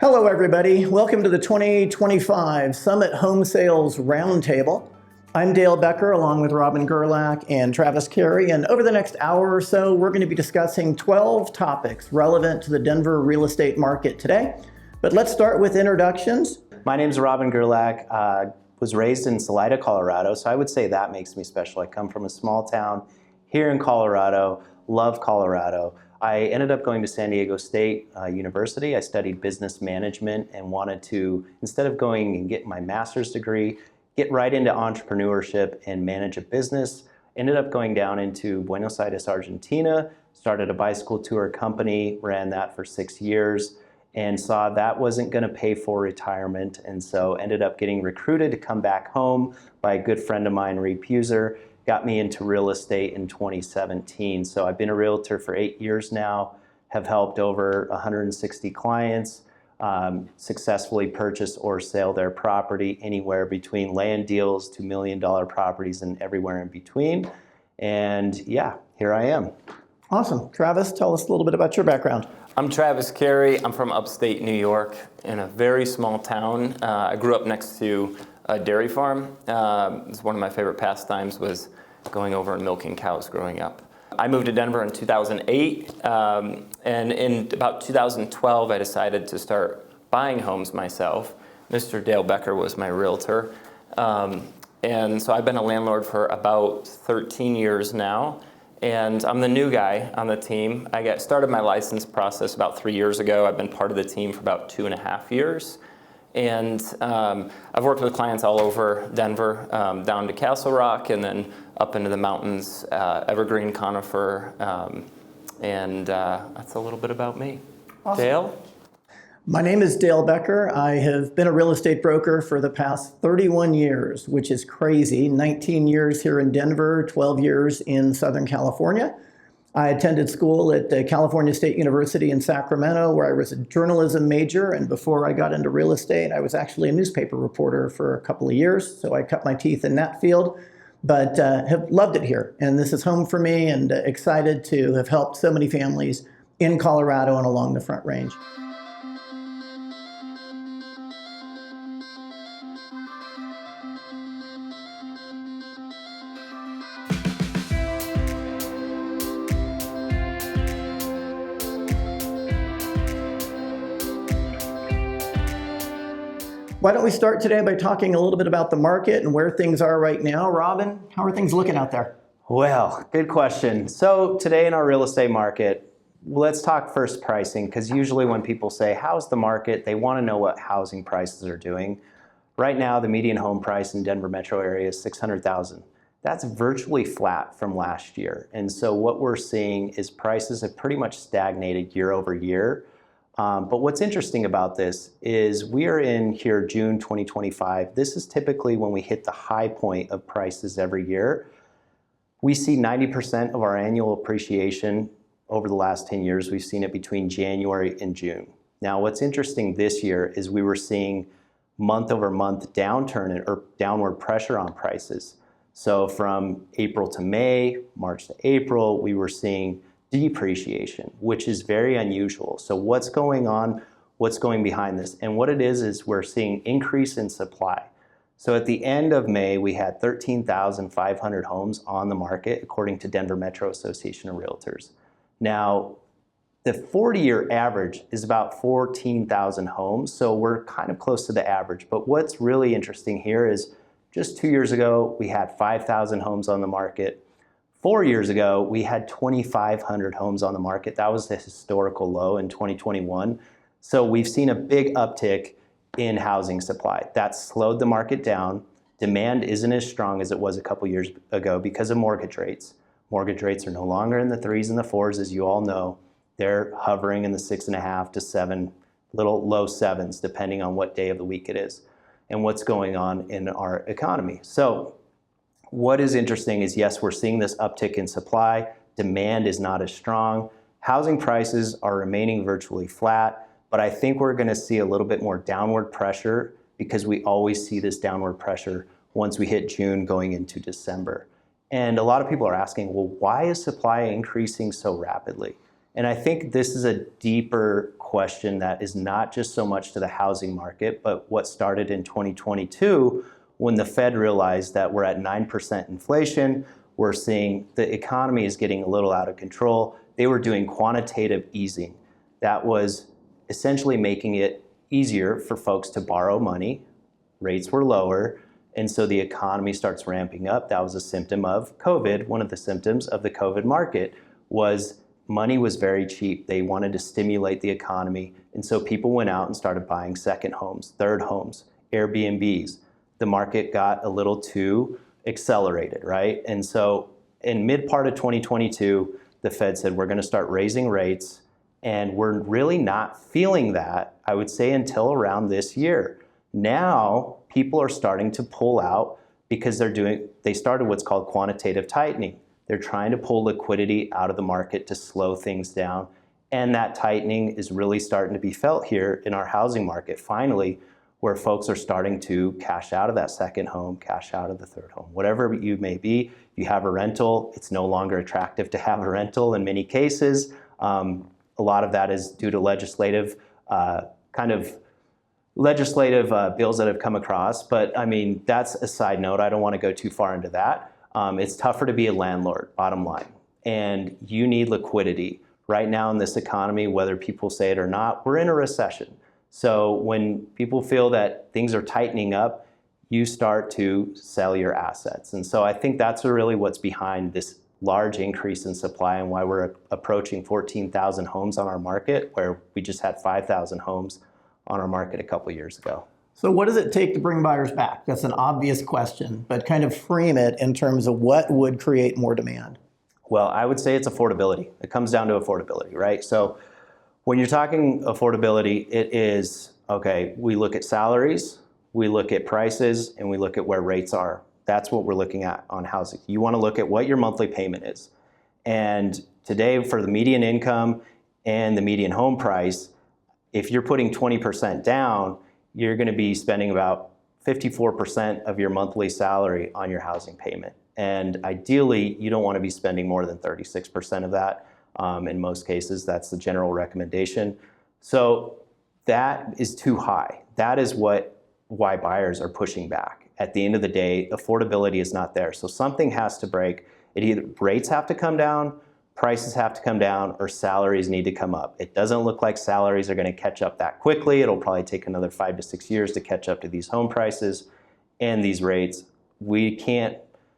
Hello, everybody. Welcome to the 2025 Summit Home Sales Roundtable. I'm Dale Becker, along with Gerlach and Travis Carey, and over the next hour or so, we're going to be discussing 12 topics relevant to the Denver real estate market today. But let's start with introductions. My name's Gerlach. Was raised in Salida, Colorado, so I would say that makes me special. I come from a small town here in Colorado, love Colorado. I ended up going to San Diego State University. I studied business management and wanted to, instead of going and get my master's degree, get right into entrepreneurship and manage a business. Ended up going down into Buenos Aires, Argentina, started a bicycle tour company, ran that for 6 years, and saw that wasn't going to pay for retirement, and so ended up getting recruited to come back home by a good friend of mine, Reed Puser. Got me into real estate in 2017. So I've been a realtor for 8 years now, have helped over 160 clients successfully purchase or sell their property, anywhere between land deals to $1 million properties and everywhere in between. And yeah, here I am. Awesome. Travis, tell us a little bit about your background. I'm Travis Carey. I'm from upstate New York in a very small town. I grew up next to a dairy farm. It's one of my favorite pastimes was going over and milking cows growing up. I moved to Denver in 2008, and in about 2012 I decided to start buying homes myself. Mr. Dale Becker was my realtor. And so I've been a landlord for about 13 years now. And I'm the new guy on the team. I started my license process about 3 years ago. I've been part of the team for about 2.5 years. And I've worked with clients all over Denver, down to Castle Rock, and then up into the mountains, Evergreen, Conifer, and that's a little bit about me. Awesome. Dale? My name is Dale Becker. I have been a real estate broker for the past 31 years, which is crazy. 19 years here in Denver, 12 years in Southern California. I attended school at California State University in Sacramento, where I was a journalism major, and before I got into real estate, I was actually a newspaper reporter for a couple of years, so I cut my teeth in that field, but have loved it here. And this is home for me, and excited to have helped so many families in Colorado and along the Front Range. Why don't we start today by talking a little bit about the market and where things are right now. Robin, how are things looking out there? Well, good question. So today in our real estate market, let's talk first pricing, because usually when people say, how's the market, they want to know what housing prices are doing. Right now, the median home price in Denver metro area is $600,000. That's virtually flat from last year. And so what we're seeing is prices have pretty much stagnated year over year. But what's interesting about this is we are in here June 2025. This is typically when we hit the high point of prices every year. We see 90% of our annual appreciation over the last 10 years. We've seen it between January and June. Now, what's interesting this year is we were seeing month over month downturn or downward pressure on prices. So from April to May, March to April, we were seeing depreciation, which is very unusual. So what's going on? What's going behind this? And what it is we're seeing increase in supply. So at the end of May, we had 13,500 homes on the market, according to Denver Metro Association of Realtors. Now, the 40-year average is about 14,000 homes, so we're kind of close to the average. But what's really interesting here is just 2 years ago, we had 5,000 homes on the market. 4 years ago, we had 2,500 homes on the market. That was the historical low in 2021. So we've seen a big uptick in housing supply. That slowed the market down. Demand isn't as strong as it was a couple years ago because of mortgage rates. Mortgage rates are no longer in the 3s and the 4s, as you all know. They're hovering in the 6.5 to 7, little low 7s, depending on what day of the week it is and what's going on in our economy. So what is interesting is, yes, we're seeing this uptick in supply. Demand is not as strong. Housing prices are remaining virtually flat, but I think we're going to see a little bit more downward pressure because we always see this downward pressure once we hit June going into December. And a lot of people are asking, well, why is supply increasing so rapidly? And I think this is a deeper question that is not just so much to the housing market, but what started in 2022 when the Fed realized that we're at 9% inflation. We're seeing the economy is getting a little out of control. They were doing quantitative easing. That was essentially making it easier for folks to borrow money. Rates were lower, and so the economy starts ramping up. That was a symptom of COVID. One of the symptoms of the COVID market was money was very cheap. They wanted to stimulate the economy, and so people went out and started buying second homes, third homes, Airbnbs. The market got a little too accelerated, right? And so in mid part of 2022, the Fed said, we're going to start raising rates, and we're really not feeling that, I would say, until around this year. Now, people are starting to pull out because they started what's called quantitative tightening. They're trying to pull liquidity out of the market to slow things down. And that tightening is really starting to be felt here in our housing market, finally, where folks are starting to cash out of that second home, cash out of the third home. Whatever you may be, if you have a rental, it's no longer attractive to have a rental in many cases. A lot of that is due to legislative bills that have come across. But I mean, that's a side note. I don't want to go too far into that. It's tougher to be a landlord, bottom line. And you need liquidity. Right now in this economy, whether people say it or not, we're in a recession. So when people feel that things are tightening up, you start to sell your assets. And so I think that's really what's behind this large increase in supply and why we're approaching 14,000 homes on our market, where we just had 5,000 homes on our market a couple years ago. So what does it take to bring buyers back? That's an obvious question, but kind of frame it in terms of what would create more demand. Well, I would say it's affordability. It comes down to affordability, right? So when you're talking affordability, it is, okay, we look at salaries, we look at prices, and we look at where rates are. That's what we're looking at on housing. You want to look at what your monthly payment is. And today, for the median income and the median home price, if you're putting 20% down, you're going to be spending about 54% of your monthly salary on your housing payment. And ideally, you don't want to be spending more than 36% of that. In most cases, that's the general recommendation. So that is too high. That is why buyers are pushing back. At the end of the day, affordability is not there. So something has to break. Either rates have to come down, prices have to come down, or salaries need to come up. It doesn't look like salaries are going to catch up that quickly. It'll probably take another 5 to 6 years to catch up to these home prices and these rates. We can't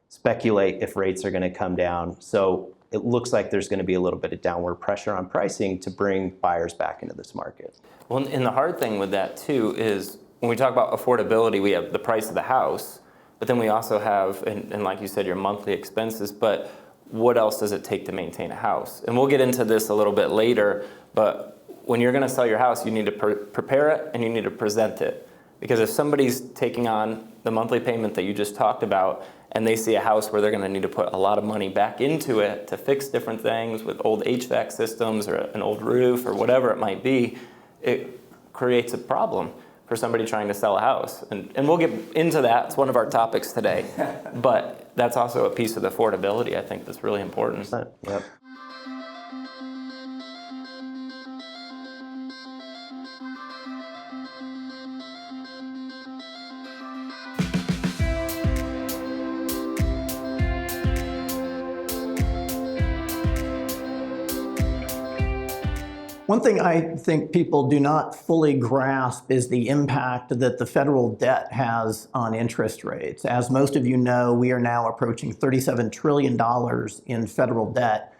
speculate if rates are going to come down. So it looks like there's going to be a little bit of downward pressure on pricing to bring buyers back into this market. Well, and the hard thing with that too is when we talk about affordability, we have the price of the house, but then we also have, and like you said, your monthly expenses, but what else does it take to maintain a house? And we'll get into this a little bit later, but when you're going to sell your house, you need to prepare it and you need to present it. Because if somebody's taking on the monthly payment that you just talked about, and they see a house where they're going to need to put a lot of money back into it to fix different things with old HVAC systems or an old roof or whatever it might be, it creates a problem for somebody trying to sell a house. And we'll get into that. It's one of our topics today. But that's also a piece of the affordability, I think, that's really important. Yep. One thing I think people do not fully grasp is the impact that the federal debt has on interest rates. As most of you know, we are now approaching $37 trillion in federal debt.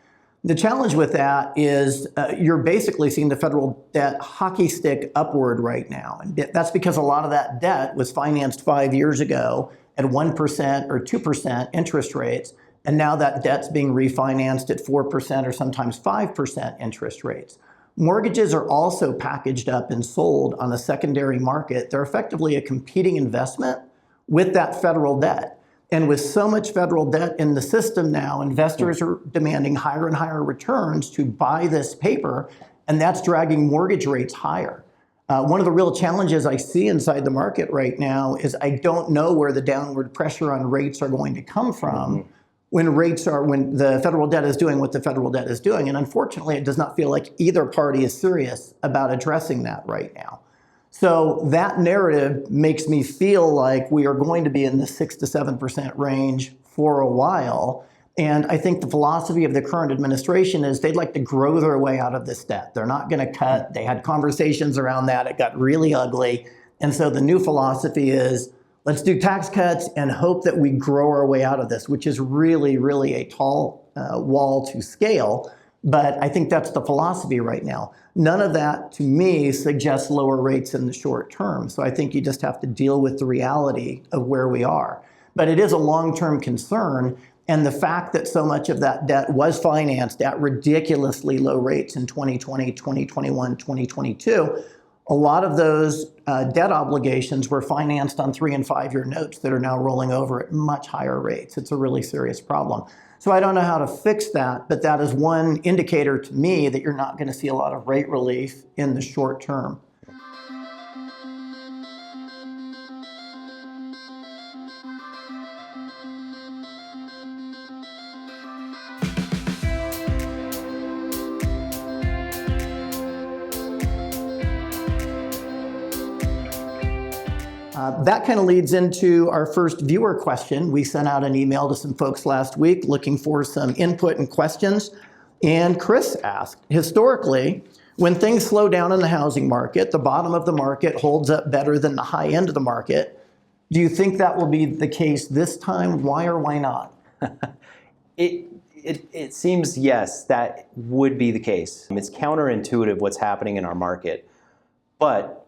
The challenge with that is you're basically seeing the federal debt hockey stick upward right now. And that's because a lot of that debt was financed 5 years ago at 1% or 2% interest rates. And now that debt's being refinanced at 4% or sometimes 5% interest rates. Mortgages are also packaged up and sold on the secondary market. They're effectively a competing investment with that federal debt. And with so much federal debt in the system now, investors are demanding higher and higher returns to buy this paper, and that's dragging mortgage rates higher. One of the real challenges I see inside the market right now is I don't know where the downward pressure on rates are going to come from. when the federal debt is doing what the federal debt is doing. And unfortunately, it does not feel like either party is serious about addressing that right now. So that narrative makes me feel like we are going to be in the 6 to 7% range for a while. And I think the philosophy of the current administration is they'd like to grow their way out of this debt. They're not going to cut. They had conversations around that. It got really ugly. And so the new philosophy is, let's do tax cuts and hope that we grow our way out of this, which is really, really a tall wall to scale. But I think that's the philosophy right now. None of that, to me, suggests lower rates in the short term. So I think you just have to deal with the reality of where we are. But it is a long-term concern. And the fact that so much of that debt was financed at ridiculously low rates in 2020, 2021, 2022, a lot of those debt obligations were financed on 3 and 5 year notes that are now rolling over at much higher rates. It's a really serious problem. So I don't know how to fix that, but that is one indicator to me that you're not going to see a lot of rate relief in the short term. That kind of leads into our first viewer question. We sent out an email to some folks last week looking for some input and questions. And Chris asked, historically, when things slow down in the housing market, the bottom of the market holds up better than the high end of the market. Do you think that will be the case this time? Why or why not? It seems, yes, that would be the case. It's counterintuitive what's happening in our market. But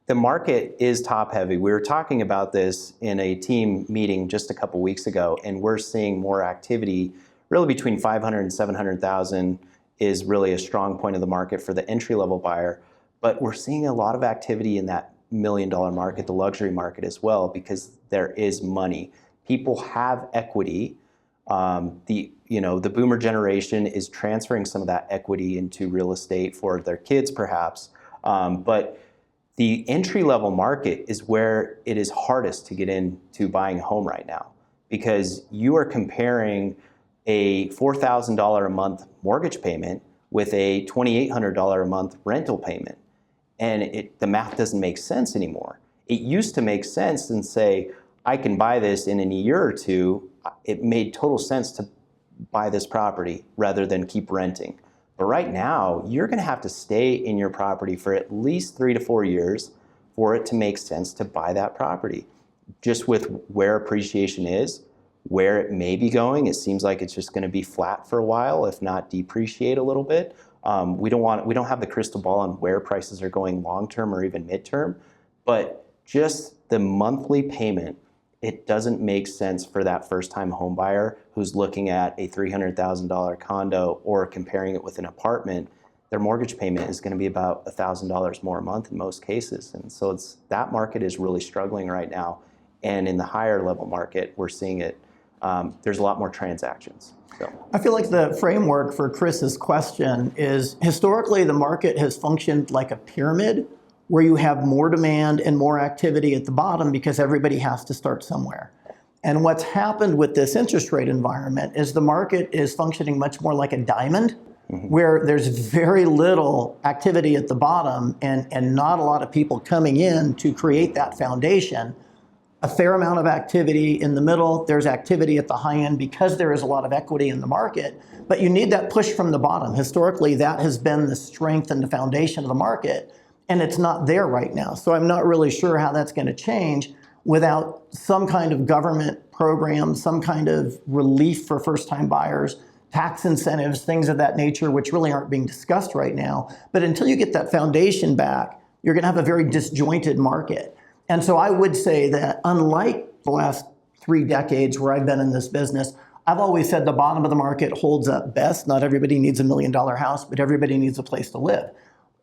the market is top heavy. We were talking about this in a team meeting just a couple weeks ago, and we're seeing more activity, really between 500 and 700,000 is really a strong point of the market for the entry-level buyer. But we're seeing a lot of activity in that $1 million market, the luxury market as well, because there is money. People have equity. The boomer generation is transferring some of that equity into real estate for their kids, perhaps. But the entry-level market is where it is hardest to get into buying a home right now, because you are comparing a $4,000 a month mortgage payment with a $2,800 a month rental payment. And the math doesn't make sense anymore. It used to make sense and say, I can buy this in a year or two. It made total sense to buy this property rather than keep renting. But right now, you're going to have to stay in your property for at least 3 to 4 years for it to make sense to buy that property. Just with where appreciation is, where it may be going, it seems like it's just going to be flat for a while, if not depreciate a little bit. We don't have the crystal ball on where prices are going long-term or even mid-term, but just the monthly payment, it doesn't make sense for that first-time home buyer who's looking at a $300,000 condo or comparing it with an apartment. Their mortgage payment is going to be about $1,000 more a month in most cases. And so that market is really struggling right now. And in the higher level market, we're seeing it. There's a lot more transactions. So I feel like the framework for Chris's question is, historically, the market has functioned like a pyramid where you have more demand and more activity at the bottom because everybody has to start somewhere. And what's happened with this interest rate environment is the market is functioning much more like a diamond, where there's very little activity at the bottom and not a lot of people coming in to create that foundation. A fair amount of activity in the middle. There's activity at the high end because there is a lot of equity in the market, but you need that push from the bottom. Historically, that has been the strength and the foundation of the market, and it's not there right now. So I'm not really sure how that's going to change without some kind of government program, some kind of relief for first-time buyers, tax incentives, things of that nature, which really aren't being discussed right now. But until you get that foundation back, you're going to have a very disjointed market. And so I would say that unlike the last 3 decades where I've been in this business, I've always said the bottom of the market holds up best. Not everybody needs $1 million house, but everybody needs a place to live.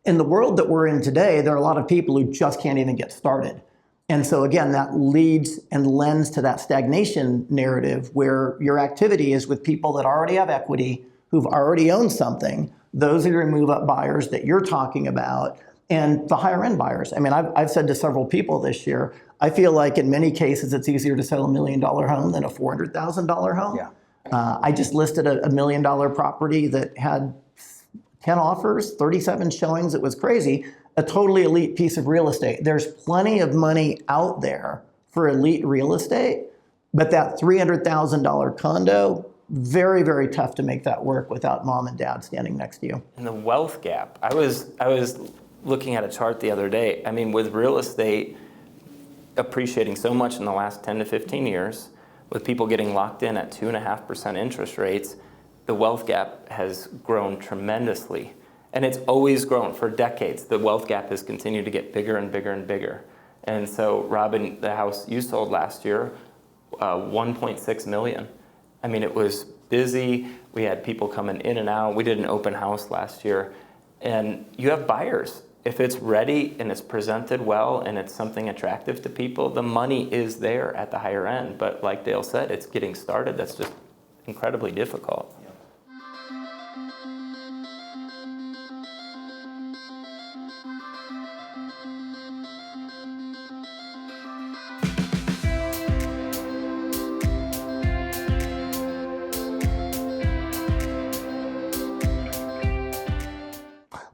In the world that we're in today, there are a lot of people who just can't even get started. And so again, that leads and lends to that stagnation narrative where your activity is with people that already have equity, who've already owned something. Those are your move-up buyers that you're talking about, and the higher end buyers. I mean, I've said to several people this year, I feel like in many cases it's easier to sell $1 million home than a $400,000 home. Yeah. I just listed a $1 million property that had 10 offers, 37 showings. It was crazy. A totally elite piece of real estate. There's plenty of money out there for elite real estate, but that $300,000 condo, very, very tough to make that work without mom and dad standing next to you. And the wealth gap. I was looking at a chart the other day. I mean, with real estate appreciating so much in the last 10 to 15 years, with people getting locked in at 2.5% interest rates, the wealth gap has grown tremendously. And it's always grown for decades. The wealth gap has continued to get bigger and bigger and bigger. And so, Robin, the house you sold last year, 1.6 million. I mean, it was busy. We had people coming in and out. We did an open house last year. And you have buyers. If it's ready and it's presented well and it's something attractive to people, the money is there at the higher end. But like Dale said, it's getting started. That's just incredibly difficult.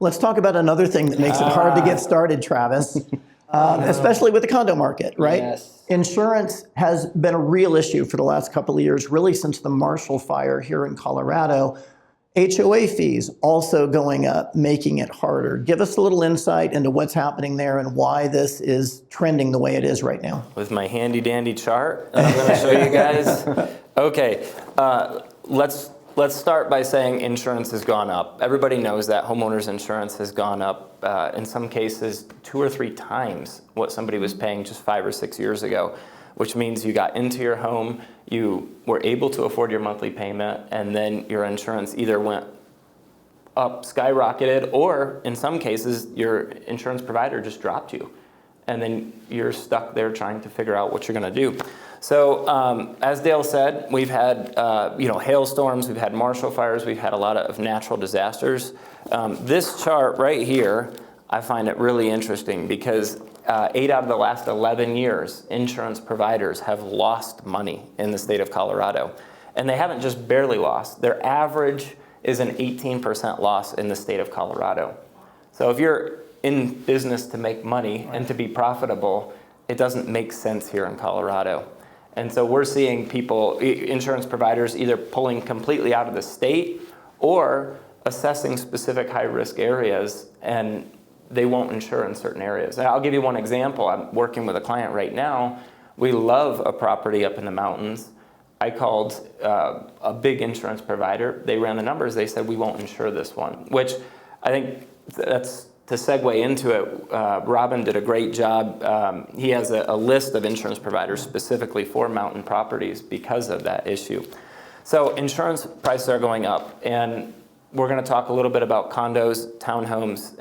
Let's talk about another thing that makes it hard to get started, Travis, especially with the condo market, right? Yes. Insurance has been a real issue for the last couple of years, really since the Marshall Fire here in Colorado. HOA fees also going up, making it harder. Give us a little insight into what's happening there and why this is trending the way it is right now. With my handy dandy chart, I'm going to show you guys. Okay, let's start by saying insurance has gone up. Everybody knows that homeowners insurance has gone up in some cases 2 or 3 times what somebody was paying just 5 or 6 years ago, which means you got into your home, you were able to afford your monthly payment, and then your insurance either went up, skyrocketed, or in some cases your insurance provider just dropped you. And then you're stuck there trying to figure out what you're going to do. So as Dale said, we've had hailstorms, we've had Marshall fires, we've had a lot of natural disasters. This chart right here, I find it really interesting because 8 out of the last 11 years, insurance providers have lost money in the state of Colorado. And they haven't just barely lost. Their average is an 18% loss in the state of Colorado. So if you're in business to make money and to be profitable, it doesn't make sense here in Colorado. And so we're seeing people, insurance providers, either pulling completely out of the state or assessing specific high-risk areas, and they won't insure in certain areas. And I'll give you one example. I'm working with a client right now. We love a property up in the mountains. I called a big insurance provider. They ran the numbers. They said, we won't insure this one, which I think that's to segue into it. Robin did a great job. He has a list of insurance providers specifically for mountain properties because of that issue. So insurance prices are going up, and we're going to talk a little bit about condos, townhomes,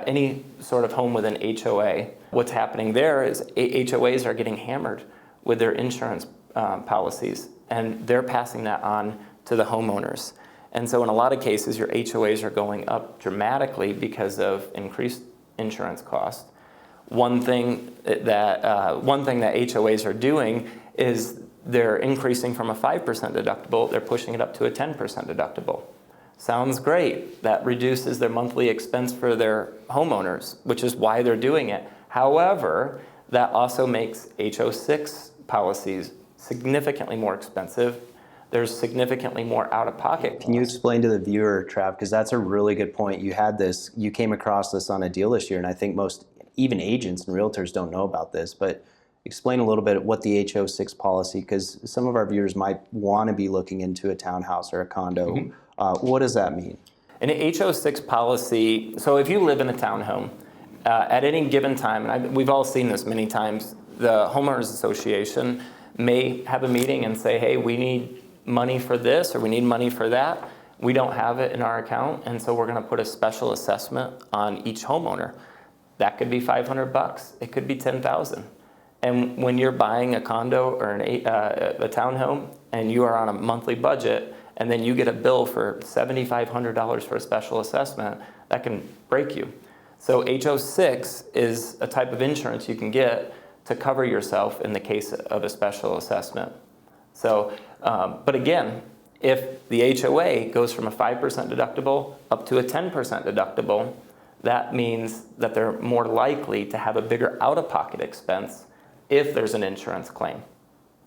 any sort of home with an HOA. What's happening there is HOAs are getting hammered with their insurance policies, and they're passing that on to the homeowners. And so in a lot of cases, your HOAs are going up dramatically because of increased insurance costs. One thing that HOAs are doing is they're increasing from a 5% deductible, they're pushing it up to a 10% deductible. Sounds great. That reduces their monthly expense for their homeowners, which is why they're doing it. However, that also makes HO6 policies significantly more expensive. There's significantly more out-of-pocket costs. Can you explain to the viewer, Trav, because that's a really good point. You came across this on a deal this year, and I think most, even agents and realtors don't know about this, but explain a little bit what the HO6 policy, because some of our viewers might want to be looking into a townhouse or a condo. Mm-hmm. What does that mean? An HO6 policy, so if you live in a townhome, at any given time, and we've all seen this many times, the homeowners association may have a meeting and say, hey, we need money for this or we need money for that. We don't have it in our account, and so we're going to put a special assessment on each homeowner. That could be $500. It could be $10,000. And when you're buying a condo or a townhome and you are on a monthly budget, and then you get a bill for $7,500 for a special assessment, that can break you. So HO6 is a type of insurance you can get to cover yourself in the case of a special assessment. So, but again, If the HOA goes from a 5% deductible up to a 10% deductible, that means that they're more likely to have a bigger out-of-pocket expense if there's an insurance claim.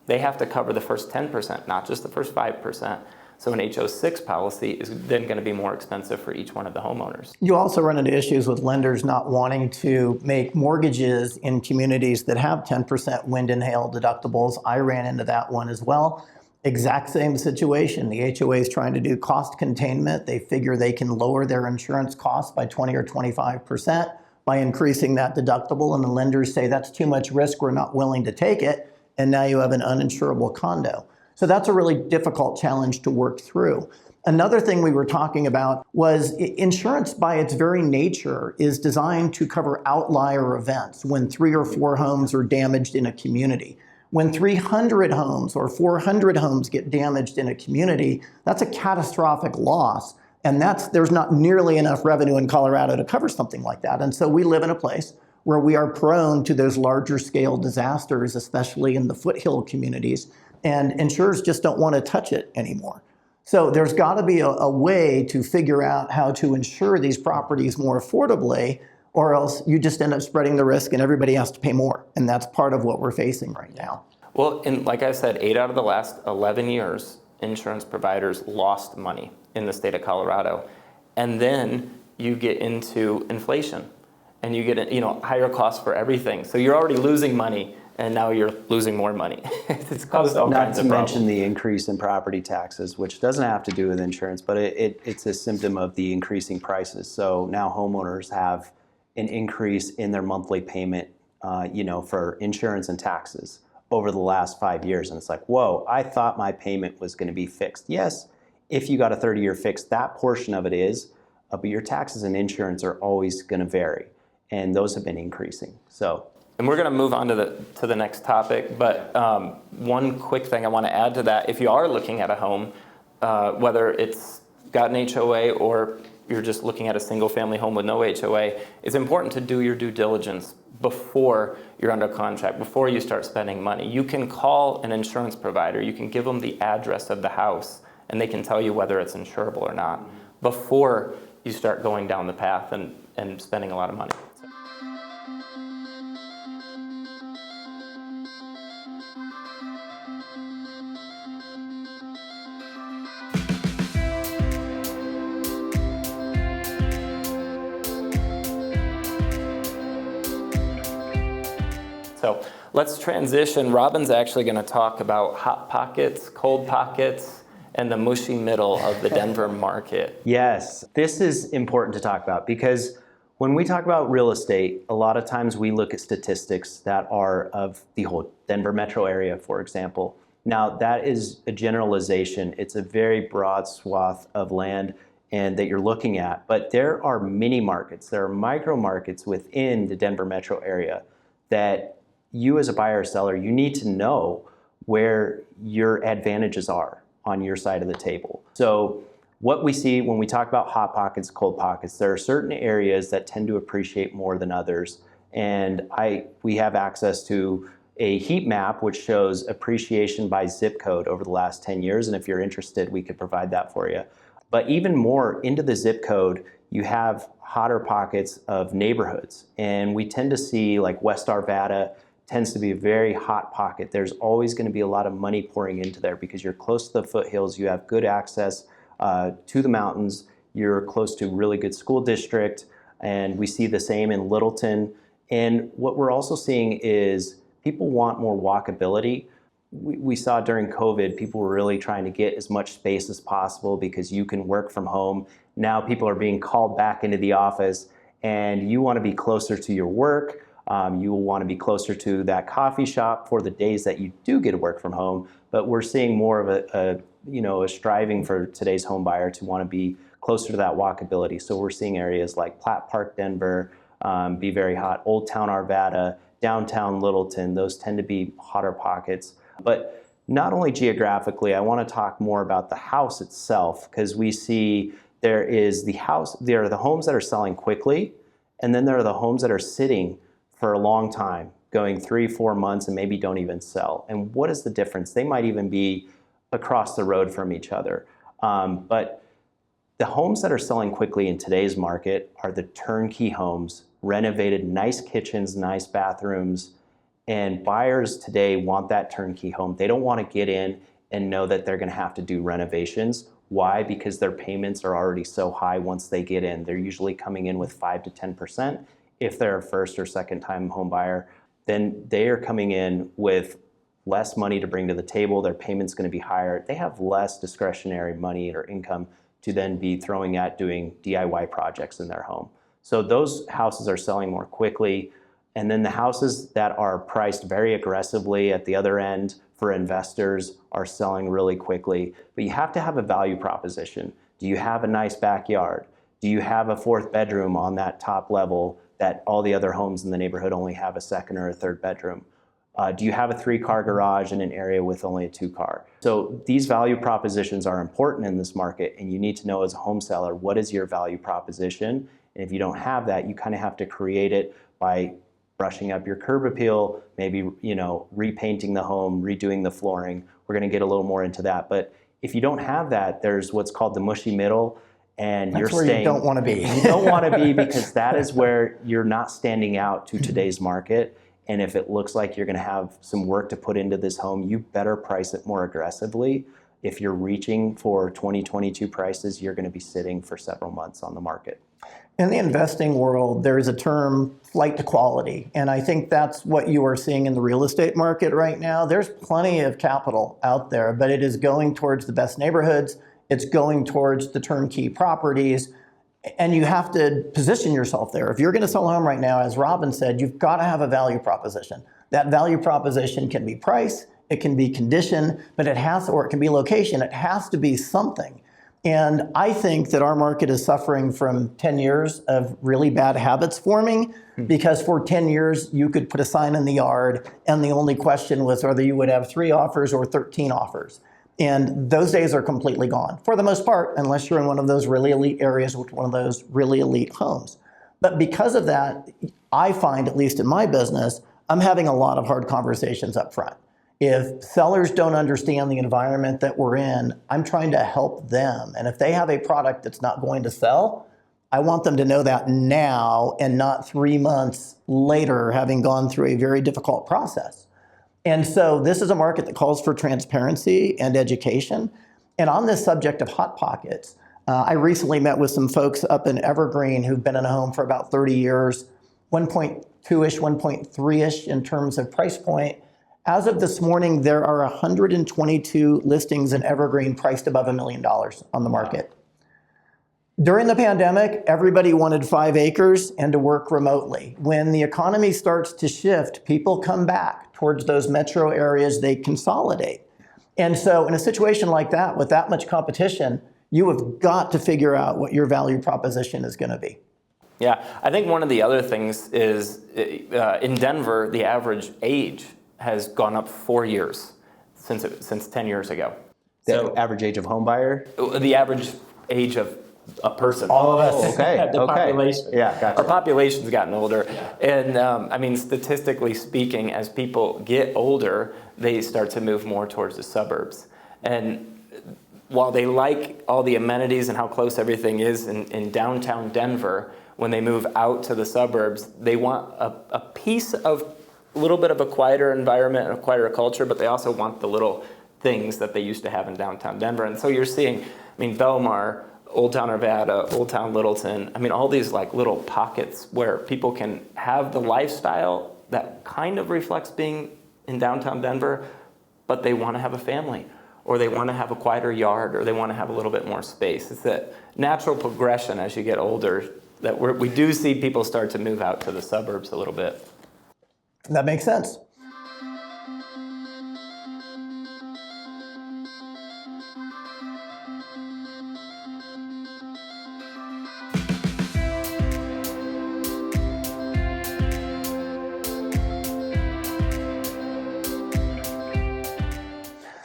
They have to cover the first 10%, not just the first 5%. So an HO6 policy is then going to be more expensive for each one of the homeowners. You also run into issues with lenders not wanting to make mortgages in communities that have 10% wind and hail deductibles. I ran into that one as well. Exact same situation. The HOA is trying to do cost containment. They figure they can lower their insurance costs by 20 or 25% by increasing that deductible, and the lenders say that's too much risk, we're not willing to take it, and now you have an uninsurable condo. So that's a really difficult challenge to work through. Another thing we were talking about was insurance by its very nature is designed to cover outlier events when 3 or 4 homes are damaged in a community. When 300 homes or 400 homes get damaged in a community, that's a catastrophic loss. And there's not nearly enough revenue in Colorado to cover something like that. And so we live in a place where we are prone to those larger scale disasters, especially in the foothill communities. And insurers just don't want to touch it anymore. So there's got to be a way to figure out how to insure these properties more affordably, or else you just end up spreading the risk and everybody has to pay more. And that's part of what we're facing right now. Well, and like I said, 8 out of the last 11 years, insurance providers lost money in the state of Colorado. And then you get into inflation and you get higher costs for everything. So you're already losing money and now you're losing more money. It's caused all kinds of problems. Not to mention the increase in property taxes, which doesn't have to do with insurance, but it's a symptom of the increasing prices. So now homeowners have an increase in their monthly payment, for insurance and taxes over the last 5 years. And it's like, whoa, I thought my payment was going to be fixed. Yes, if you got a 30-year fix, that portion of it is, but your taxes and insurance are always going to vary. And those have been increasing. And we're going to move on to the next topic, but one quick thing I want to add to that, if you are looking at a home, whether it's got an HOA or you're just looking at a single family home with no HOA, it's important to do your due diligence before you're under contract, before you start spending money. You can call an insurance provider, you can give them the address of the house, and they can tell you whether it's insurable or not before you start going down the path and spending a lot of money. So let's transition. Robin's actually going to talk about hot pockets, cold pockets, and the mushy middle of the Denver market. Yes, this is important to talk about because when we talk about real estate, a lot of times we look at statistics that are of the whole Denver metro area, for example. Now, that is a generalization. It's a very broad swath of land and that you're looking at. But there are mini markets, there are micro markets within the Denver metro area that you as a buyer or seller, you need to know where your advantages are on your side of the table. So what we see when we talk about hot pockets, cold pockets, there are certain areas that tend to appreciate more than others. And we have access to a heat map which shows appreciation by zip code over the last 10 years. And if you're interested, we could provide that for you. But even more into the zip code, you have hotter pockets of neighborhoods. And we tend to see like West Arvada tends to be a very hot pocket. There's always going to be a lot of money pouring into there because you're close to the foothills, you have good access to the mountains, you're close to a really good school district, and we see the same in Littleton. And what we're also seeing is people want more walkability. We saw during COVID, people were really trying to get as much space as possible because you can work from home. Now people are being called back into the office and you want to be closer to your work. You will want to be closer to that coffee shop for the days that you do get to work from home. But we're seeing more of a striving for today's home buyer to want to be closer to that walkability. So we're seeing areas like Platt Park, Denver, be very hot. Old Town Arvada, downtown Littleton, those tend to be hotter pockets. But not only geographically, I want to talk more about the house itself because we see there are the homes that are selling quickly, and then there are the homes that are sitting for a long time, going 3-4 months and maybe don't even sell. And what is the difference? They might even be across the road from each other. But the homes that are selling quickly in today's market are the turnkey homes, renovated, nice kitchens, nice bathrooms. And buyers today want that turnkey home. They don't want to get in and know that they're going to have to do renovations. Why? Because their payments are already so high once they get in. They're usually coming in with 5 to 10%. If they're a first or second time home buyer, then they are coming in with less money to bring to the table. Their payment's going to be higher. They have less discretionary money or income to then be throwing at doing DIY projects in their home. So those houses are selling more quickly. And then the houses that are priced very aggressively at the other end for investors are selling really quickly. But you have to have a value proposition. Do you have a nice backyard? Do you have a 4th bedroom on that top level that all the other homes in the neighborhood only have a 2nd or a 3rd bedroom? Do you have a 3-car garage in an area with only a 2-car? So these value propositions are important in this market, and you need to know as a home seller, what is your value proposition? And if you don't have that, you kind of have to create it by brushing up your curb appeal, maybe repainting the home, redoing the flooring. We're going to get a little more into that. But if you don't have that, there's what's called the mushy middle, and That's where you don't want to be. You don't want to be, because that is where you're not standing out to today's market. And if it looks like you're going to have some work to put into this home, you better price it more aggressively. If you're reaching for 2022 prices, you're going to be sitting for several months on the market. In the investing world, there is a term, flight to quality. And I think that's what you are seeing in the real estate market right now. There's plenty of capital out there, but it is going towards the best neighborhoods. It's going towards the turnkey properties. And you have to position yourself there. If you're going to sell a home right now, as Robin said, you've got to have a value proposition. That value proposition can be price, it can be condition, but it can be location. It has to be something. And I think that our market is suffering from 10 years of really bad habits forming, because for 10 years you could put a sign in the yard and the only question was whether you would have 3 offers or 13 offers. And those days are completely gone, for the most part, unless you're in one of those really elite areas with one of those really elite homes. But because of that, I find, at least in my business, I'm having a lot of hard conversations up front. If sellers don't understand the environment that we're in, I'm trying to help them. And if they have a product that's not going to sell, I want them to know that now and not 3 months later, having gone through a very difficult process. And so this is a market that calls for transparency and education. And on this subject of hot pockets, I recently met with some folks up in Evergreen who've been in a home for about 30 years, 1.2-ish, 1.3-ish in terms of price point. As of this morning, there are 122 listings in Evergreen priced above $1 million on the market. During the pandemic, everybody wanted 5 acres and to work remotely. When the economy starts to shift, people come back towards those metro areas, they consolidate. And so in a situation like that, with that much competition, you have got to figure out what your value proposition is going to be. Yeah, I think one of the other things is in Denver, the average age has gone up 4 years since 10 years ago. The average age of home buyer? The average age of a person. All of us. Okay. The population. Yeah, gotcha. Our population's gotten older. And I mean, statistically speaking, as people get older, they start to move more towards the suburbs. And while they like all the amenities and how close everything is in downtown Denver, when they move out to the suburbs, they want a piece of a little bit of a quieter environment and a quieter culture, but they also want the little things that they used to have in downtown Denver. And so you're seeing, I mean, Belmar, Old Town Arvada, Old Town Littleton, I mean, all these like little pockets where people can have the lifestyle that kind of reflects being in downtown Denver, but they want to have a family, or they want to have a quieter yard, or they want to have a little bit more space. It's that natural progression as you get older that we do see people start to move out to the suburbs a little bit. That makes sense.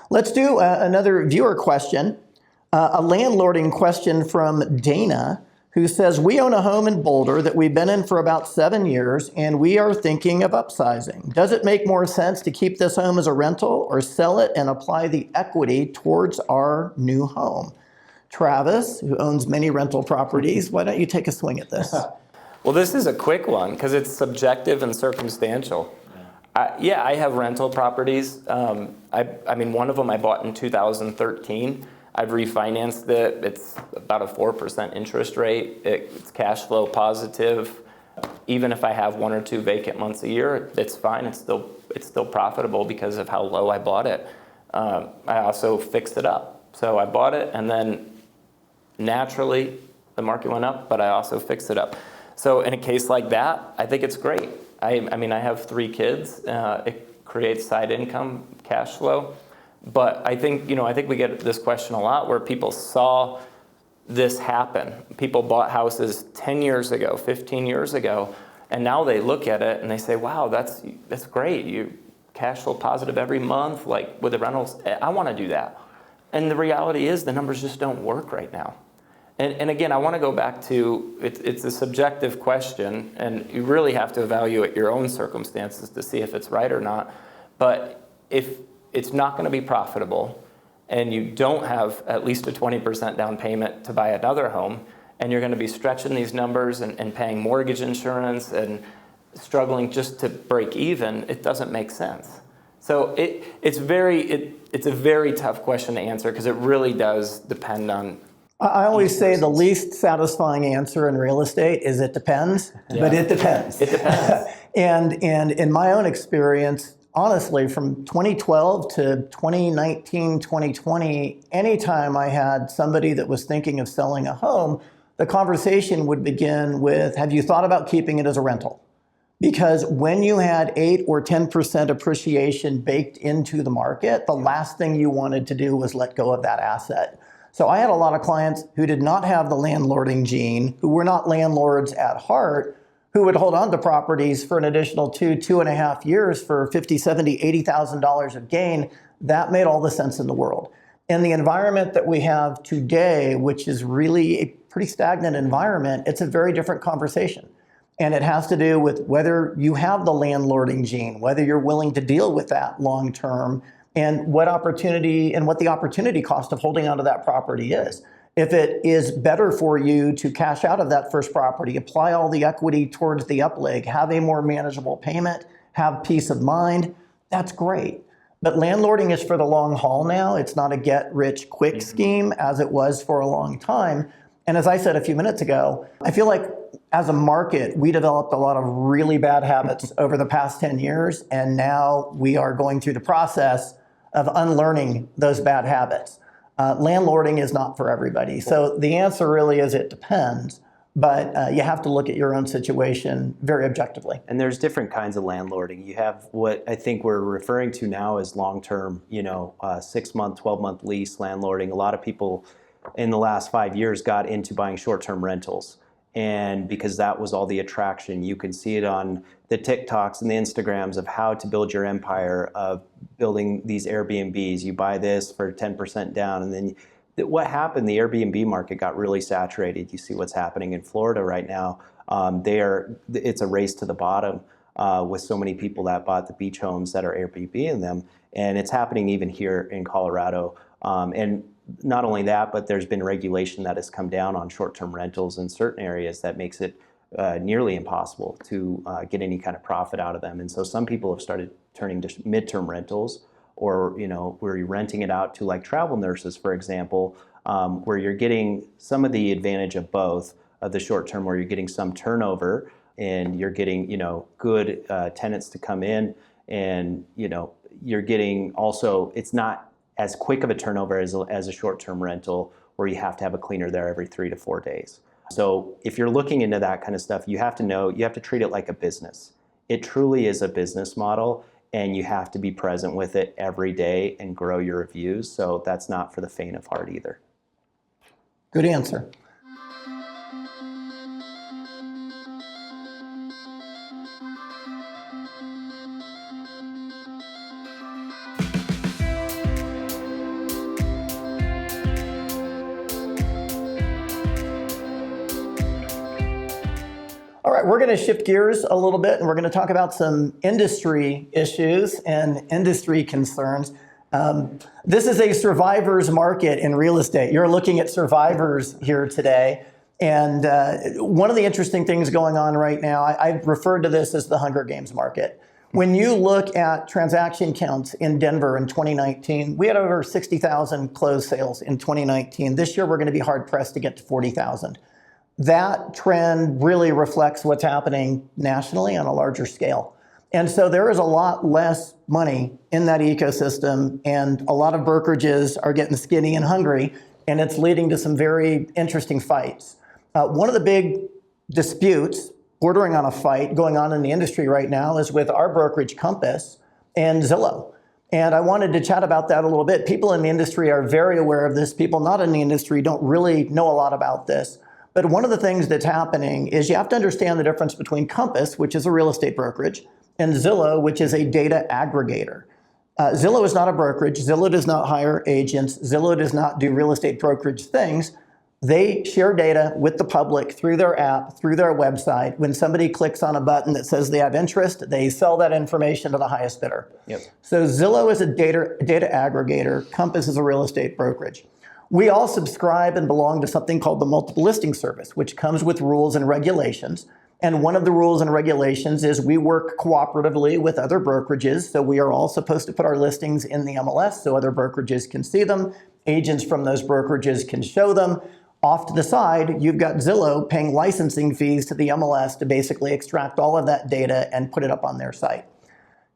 Let's do another viewer question. A landlording question from Dana, who says, we own a home in Boulder that we've been in for about 7 years, and we are thinking of upsizing. Does it make more sense to keep this home as a rental or sell it and apply the equity towards our new home? Travis, who owns many rental properties, why don't you take a swing at this? Well, this is a quick one because it's subjective and circumstantial. I have rental properties. I mean, one of them I bought in 2013. I've refinanced it. It's about a 4% interest rate. It's cash flow positive. Even if I have 1 or 2 vacant months a year, it's fine. It's still profitable because of how low I bought it. I also fixed it up. So I bought it, and then naturally the market went up, but I also fixed it up. So in a case like that, I think it's great. I mean, I have 3 kids. It creates side income, cash flow. But I think we get this question a lot where people saw this happen. People bought houses 10 years ago, 15 years ago, and now they look at it and they say, wow, that's great. You cash flow positive every month, like with the rentals. I want to do that. And the reality is the numbers just don't work right now. And again, I want to go back to, it's a subjective question, and you really have to evaluate your own circumstances to see if it's right or not. But if it's not going to be profitable, and you don't have at least a 20% down payment to buy another home, and you're going to be stretching these numbers and paying mortgage insurance and struggling just to break even, it doesn't make sense. So it's a very tough question to answer because it really does depend on. I always say the least satisfying answer in real estate is it depends, but it depends. It depends. And in my own experience, honestly, from 2012 to 2019, 2020, anytime I had somebody that was thinking of selling a home, the conversation would begin with, have you thought about keeping it as a rental? Because when you had 8 or 10% appreciation baked into the market, the last thing you wanted to do was let go of that asset. So I had a lot of clients who did not have the landlording gene, who were not landlords at heart, who would hold on to properties for an additional 2.5 years for $50,000, $70,000, $80,000 of gain. That made all the sense in the world. In the environment that we have today, which is really a pretty stagnant environment, it's a very different conversation. And it has to do with whether you have the landlording gene, whether you're willing to deal with that long term, and what the opportunity cost of holding onto that property is. If it is better for you to cash out of that first property, apply all the equity towards the upleg, have a more manageable payment, have peace of mind, that's great. But landlording is for the long haul now. It's not a get-rich-quick scheme as it was for a long time. And as I said a few minutes ago, I feel like as a market, we developed a lot of really bad habits over the past 10 years, and now we are going through the process of unlearning those bad habits. Landlording is not for everybody. So the answer really is it depends, but you have to look at your own situation very objectively. And there's different kinds of landlording. You have what I think we're referring to now as long-term, 6-month, 12-month lease landlording. A lot of people in the last 5 years got into buying short-term rentals. And because that was all the attraction, you can see it on the TikToks and the Instagrams of how to build your empire of building these Airbnbs. You buy this for 10% down, and then what happened? The Airbnb market got really saturated. You see what's happening in Florida right now. It's a race to the bottom with so many people that bought the beach homes that are Airbnb in them, and it's happening even here in Colorado. And not only that, but there's been regulation that has come down on short-term rentals in certain areas that makes it nearly impossible to get any kind of profit out of them. And so some people have started turning to midterm rentals, or where you're renting it out to like travel nurses, for example, where you're getting some of the advantage of both of the short-term, where you're getting some turnover and you're getting good tenants to come in, and you're getting also, it's not as quick of a turnover as a short-term rental where you have to have a cleaner there every 3 to 4 days. So if you're looking into that kind of stuff, you have to treat it like a business. It truly is a business model, and you have to be present with it every day and grow your reviews. So that's not for the faint of heart either. Good answer. All right, we're going to shift gears a little bit, and we're going to talk about some industry issues and industry concerns. This is a survivor's market in real estate. You're looking at survivors here today. And one of the interesting things going on right now, I've referred to this as the Hunger Games market. When you look at transaction counts in Denver in 2019, we had over 60,000 closed sales in 2019. This year, we're going to be hard pressed to get to 40,000. That trend really reflects what's happening nationally on a larger scale. And so there is a lot less money in that ecosystem, and a lot of brokerages are getting skinny and hungry, and it's leading to some very interesting fights. One of the big disputes bordering on a fight going on in the industry right now is with our brokerage Compass and Zillow. And I wanted to chat about that a little bit. People in the industry are very aware of this. People not in the industry don't really know a lot about this. But one of the things that's happening is you have to understand the difference between Compass, which is a real estate brokerage, and Zillow, which is a data aggregator. Zillow is not a brokerage. Zillow does not hire agents. Zillow does not do real estate brokerage things. They share data with the public through their app, through their website. When somebody clicks on a button that says they have interest, they sell that information to the highest bidder. Yep. So Zillow is a data aggregator. Compass is a real estate brokerage. We all subscribe and belong to something called the multiple listing service, which comes with rules and regulations. And one of the rules and regulations is we work cooperatively with other brokerages. So we are all supposed to put our listings in the MLS so other brokerages can see them. Agents from those brokerages can show them. Off to the side, you've got Zillow paying licensing fees to the MLS to basically extract all of that data and put it up on their site.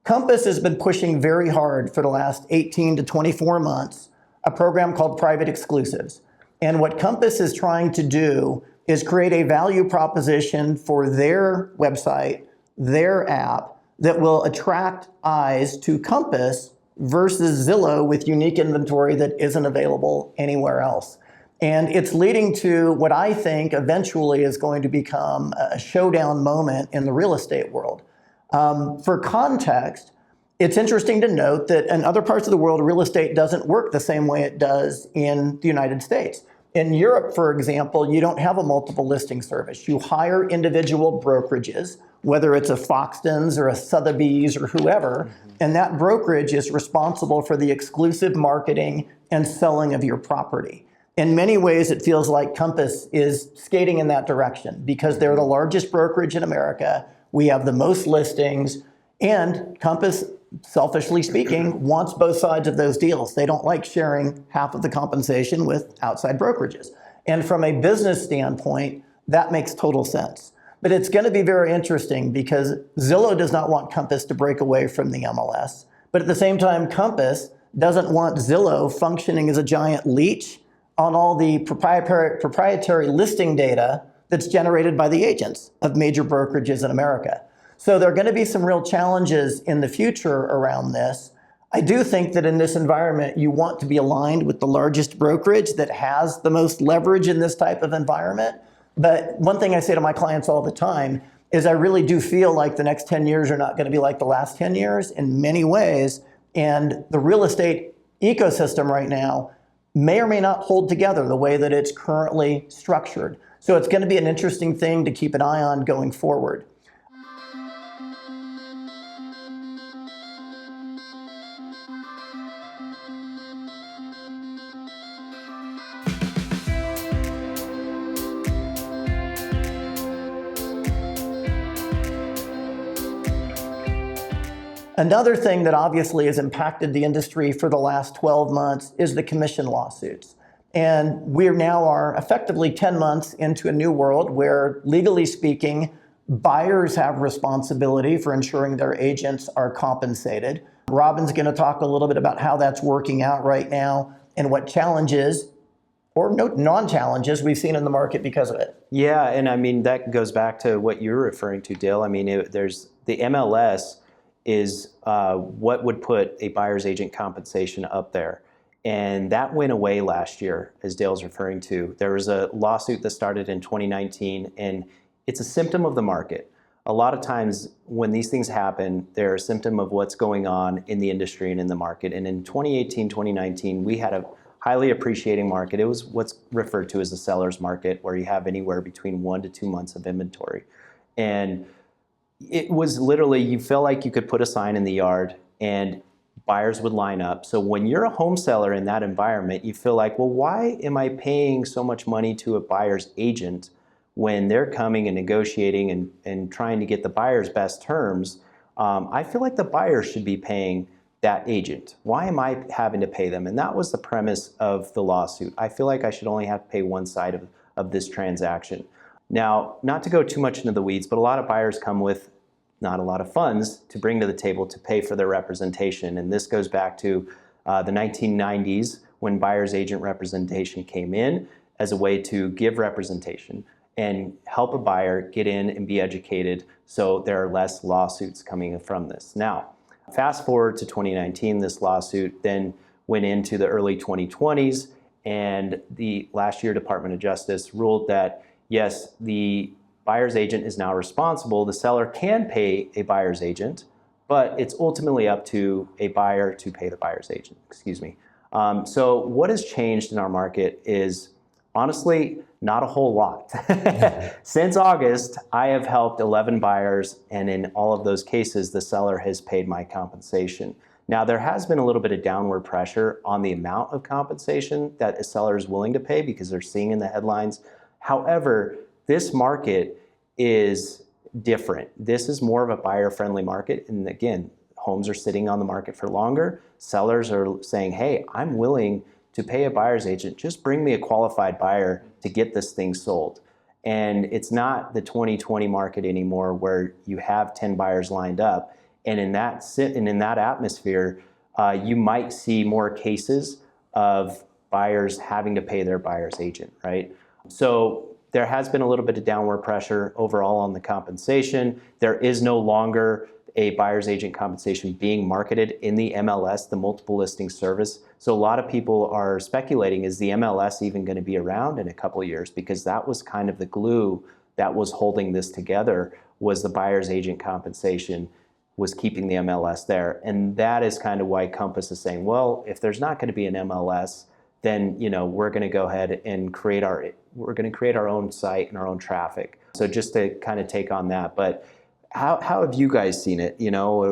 Compass has been pushing very hard for the last 18 to 24 months a program called Private Exclusives. And what Compass is trying to do is create a value proposition for their website, their app, that will attract eyes to Compass versus Zillow with unique inventory that isn't available anywhere else. And it's leading to what I think eventually is going to become a showdown moment in the real estate world. For context, it's interesting to note that in other parts of the world, real estate doesn't work the same way it does in the United States. In Europe, for example, you don't have a multiple listing service. You hire individual brokerages, whether it's a Foxtons or a Sotheby's or whoever, and that brokerage is responsible for the exclusive marketing and selling of your property. In many ways, it feels like Compass is skating in that direction because they're the largest brokerage in America. We have the most listings, and Compass, selfishly speaking, wants both sides of those deals. They don't like sharing half of the compensation with outside brokerages. And from a business standpoint, that makes total sense. But it's going to be very interesting because Zillow does not want Compass to break away from the MLS. But at the same time, Compass doesn't want Zillow functioning as a giant leech on all the proprietary listing data that's generated by the agents of major brokerages in America. So there are going to be some real challenges in the future around this. I do think that in this environment, you want to be aligned with the largest brokerage that has the most leverage in this type of environment. But one thing I say to my clients all the time is I really do feel like the next 10 years are not going to be like the last 10 years in many ways. And the real estate ecosystem right now may or may not hold together the way that it's currently structured. So it's going to be an interesting thing to keep an eye on going forward. Another thing that obviously has impacted the industry for the last 12 months is the commission lawsuits. And we now are effectively 10 months into a new world where, legally speaking, buyers have responsibility for ensuring their agents are compensated. Robin's going to talk a little bit about how that's working out right now and what challenges or non-challenges we've seen in the market because of it. Yeah, and I mean, that goes back to what you're referring to, Dale. I mean, there's the MLS is what would put a buyer's agent compensation up there. And that went away last year, as Dale's referring to. There was a lawsuit that started in 2019, and it's a symptom of the market. A lot of times when these things happen, they're a symptom of what's going on in the industry and in the market. And in 2018, 2019, we had a highly appreciating market. It was what's referred to as the seller's market, where you have anywhere between 1 to 2 months of inventory. And it was literally, you felt like you could put a sign in the yard and buyers would line up. So when you're a home seller in that environment, you feel like, well, why am I paying so much money to a buyer's agent when they're coming and negotiating and trying to get the buyer's best terms? I feel like the buyer should be paying that agent. Why am I having to pay them? And that was the premise of the lawsuit. I feel like I should only have to pay one side of this transaction. Now, not to go too much into the weeds, but a lot of buyers come with not a lot of funds to bring to the table to pay for their representation. And this goes back to the 1990s when buyer's agent representation came in as a way to give representation and help a buyer get in and be educated so there are less lawsuits coming from this. Now, fast forward to 2019, this lawsuit then went into the early 2020s, and the last year Department of Justice ruled that yes, the buyer's agent is now responsible. The seller can pay a buyer's agent, but it's ultimately up to a buyer to pay the buyer's agent, excuse me. So what has changed in our market is honestly not a whole lot. Since August, I have helped 11 buyers, and in all of those cases, the seller has paid my compensation. Now, there has been a little bit of downward pressure on the amount of compensation that a seller is willing to pay because they're seeing in the headlines. However, this market is different. This is more of a buyer-friendly market. And again, homes are sitting on the market for longer. Sellers are saying, hey, I'm willing to pay a buyer's agent. Just bring me a qualified buyer to get this thing sold. And it's not the 2020 market anymore where you have 10 buyers lined up. And in that atmosphere, you might see more cases of buyers having to pay their buyer's agent, right? So there has been a little bit of downward pressure overall on the compensation. There is no longer a buyer's agent compensation being marketed in the MLS, the multiple listing service. So a lot of people are speculating, is the MLS even going to be around in a couple of years? Because that was kind of the glue that was holding this together, was the buyer's agent compensation was keeping the MLS there. And that is kind of why Compass is saying, well, if there's not going to be an MLS, then we're going to go ahead and create our own site and our own traffic. So just to kind of take on that, but how have you guys seen it?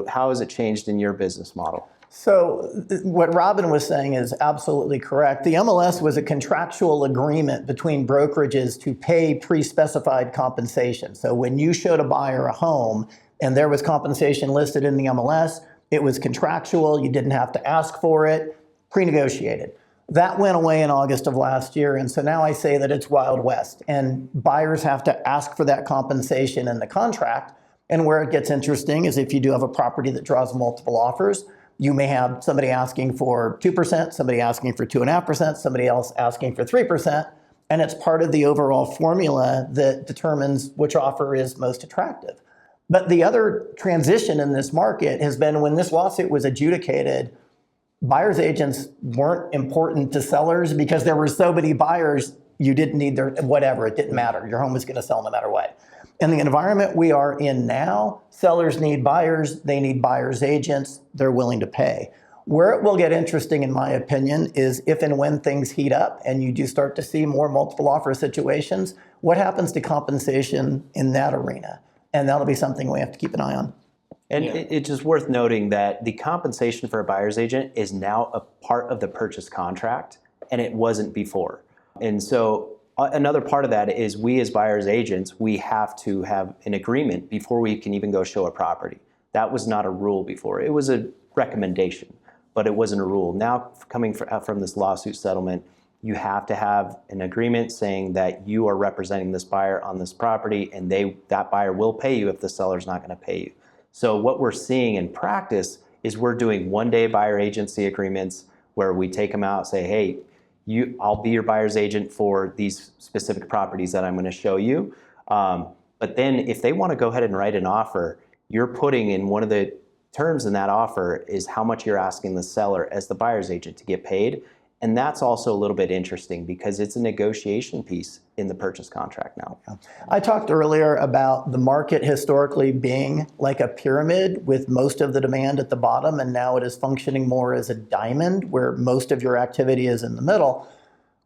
How has it changed in your business model? So what Robin was saying is absolutely correct. The MLS was a contractual agreement between brokerages to pay pre-specified compensation. So when you showed a buyer a home and there was compensation listed in the MLS, it was contractual. You didn't have to ask for it, pre-negotiated. That went away in August of last year, and so now I say that it's Wild West, and buyers have to ask for that compensation in the contract. And where it gets interesting is if you do have a property that draws multiple offers, you may have somebody asking for 2%, somebody asking for 2.5%, somebody else asking for 3%, and it's part of the overall formula that determines which offer is most attractive. But the other transition in this market has been when this lawsuit was adjudicated, buyer's agents weren't important to sellers because there were so many buyers, you didn't need their, whatever, it didn't matter. Your home was going to sell no matter what. In the environment we are in now, sellers need buyers, they need buyer's agents, they're willing to pay. Where it will get interesting, in my opinion, is if and when things heat up and you do start to see more multiple offer situations, what happens to compensation in that arena? And that'll be something we have to keep an eye on. And it's just worth noting that the compensation for a buyer's agent is now a part of the purchase contract, and it wasn't before. And so another part of that is we as buyer's agents, we have to have an agreement before we can even go show a property. That was not a rule before. It was a recommendation, but it wasn't a rule. Now, coming from this lawsuit settlement, you have to have an agreement saying that you are representing this buyer on this property, and that buyer will pay you if the seller's not going to pay you. So what we're seeing in practice is we're doing one-day buyer agency agreements where we take them out and say, hey, I'll be your buyer's agent for these specific properties that I'm going to show you. But then if they want to go ahead and write an offer, you're putting in one of the terms in that offer is how much you're asking the seller as the buyer's agent to get paid. And that's also a little bit interesting because it's a negotiation piece in the purchase contract now. I talked earlier about the market historically being like a pyramid with most of the demand at the bottom, and now it is functioning more as a diamond where most of your activity is in the middle.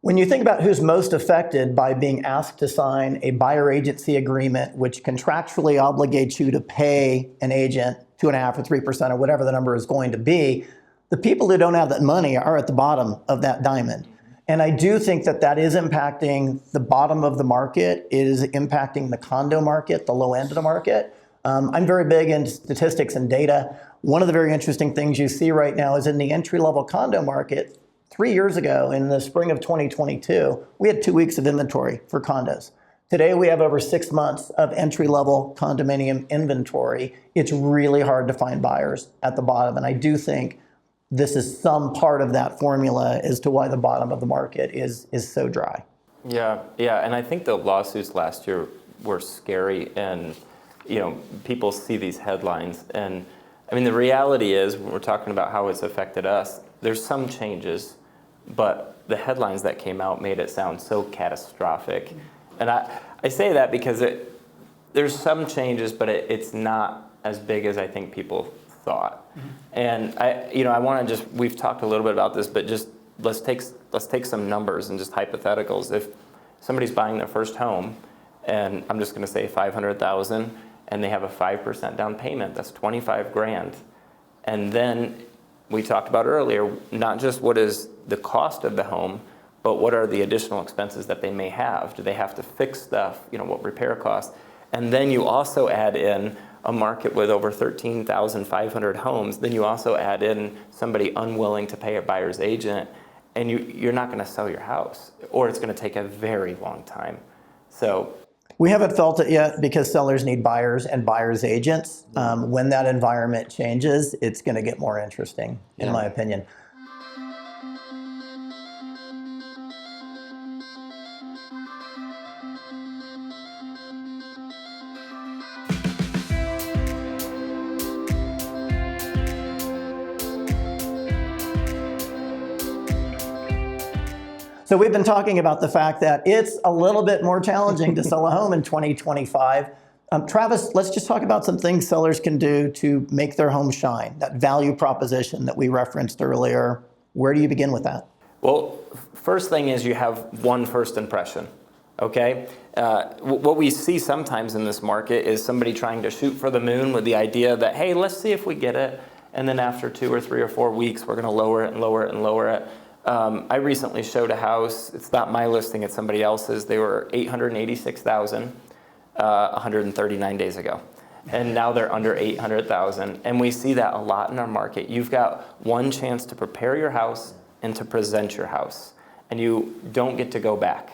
When you think about who's most affected by being asked to sign a buyer agency agreement, which contractually obligates you to pay an agent 2.5% or 3% or whatever the number is going to be, the people who don't have that money are at the bottom of that diamond. And I do think that that is impacting the bottom of the market, it is impacting the condo market, the low end of the market. I'm very big in statistics and data. One of the very interesting things you see right now is in the entry-level condo market. 3 years ago, in the spring of 2022, we had 2 weeks of inventory for condos. Today, we have over 6 months of entry-level condominium inventory. It's really hard to find buyers at the bottom, and I do think this is some part of that formula as to why the bottom of the market is so dry. Yeah, and I think the lawsuits last year were scary, and people see these headlines, and I mean the reality is, when we're talking about how it's affected us, there's some changes, but the headlines that came out made it sound so catastrophic. And I say that because there's some changes, but it's not as big as I think people thought. Mm-hmm. And I want to we've talked a little bit about this, but just let's take some numbers and just hypotheticals. If somebody's buying their first home, and I'm just going to say $500,000, and they have a 5% down payment, that's $25,000. And then we talked about earlier, not just what is the cost of the home, but what are the additional expenses that they may have? Do they have to fix stuff? What repair costs? And then you also add in a market with over 13,500 homes. Then you also add in somebody unwilling to pay a buyer's agent, and you're not going to sell your house, or it's going to take a very long time. So we haven't felt it yet because sellers need buyers and buyers agents. When that environment changes, it's going to get more interesting, in my opinion. So we've been talking about the fact that it's a little bit more challenging to sell a home in 2025. Travis, let's just talk about some things sellers can do to make their home shine, that value proposition that we referenced earlier. Where do you begin with that? Well, first thing is you have one first impression, okay? What we see sometimes in this market is somebody trying to shoot for the moon with the idea that, hey, let's see if we get it. And then after 2 or 3 or 4 weeks, we're going to lower it and lower it and lower it. I recently showed a house. It's not my listing, it's somebody else's. They were $886,000 139 days ago. And now they're under $800,000. And we see that a lot in our market. You've got one chance to prepare your house and to present your house. And you don't get to go back.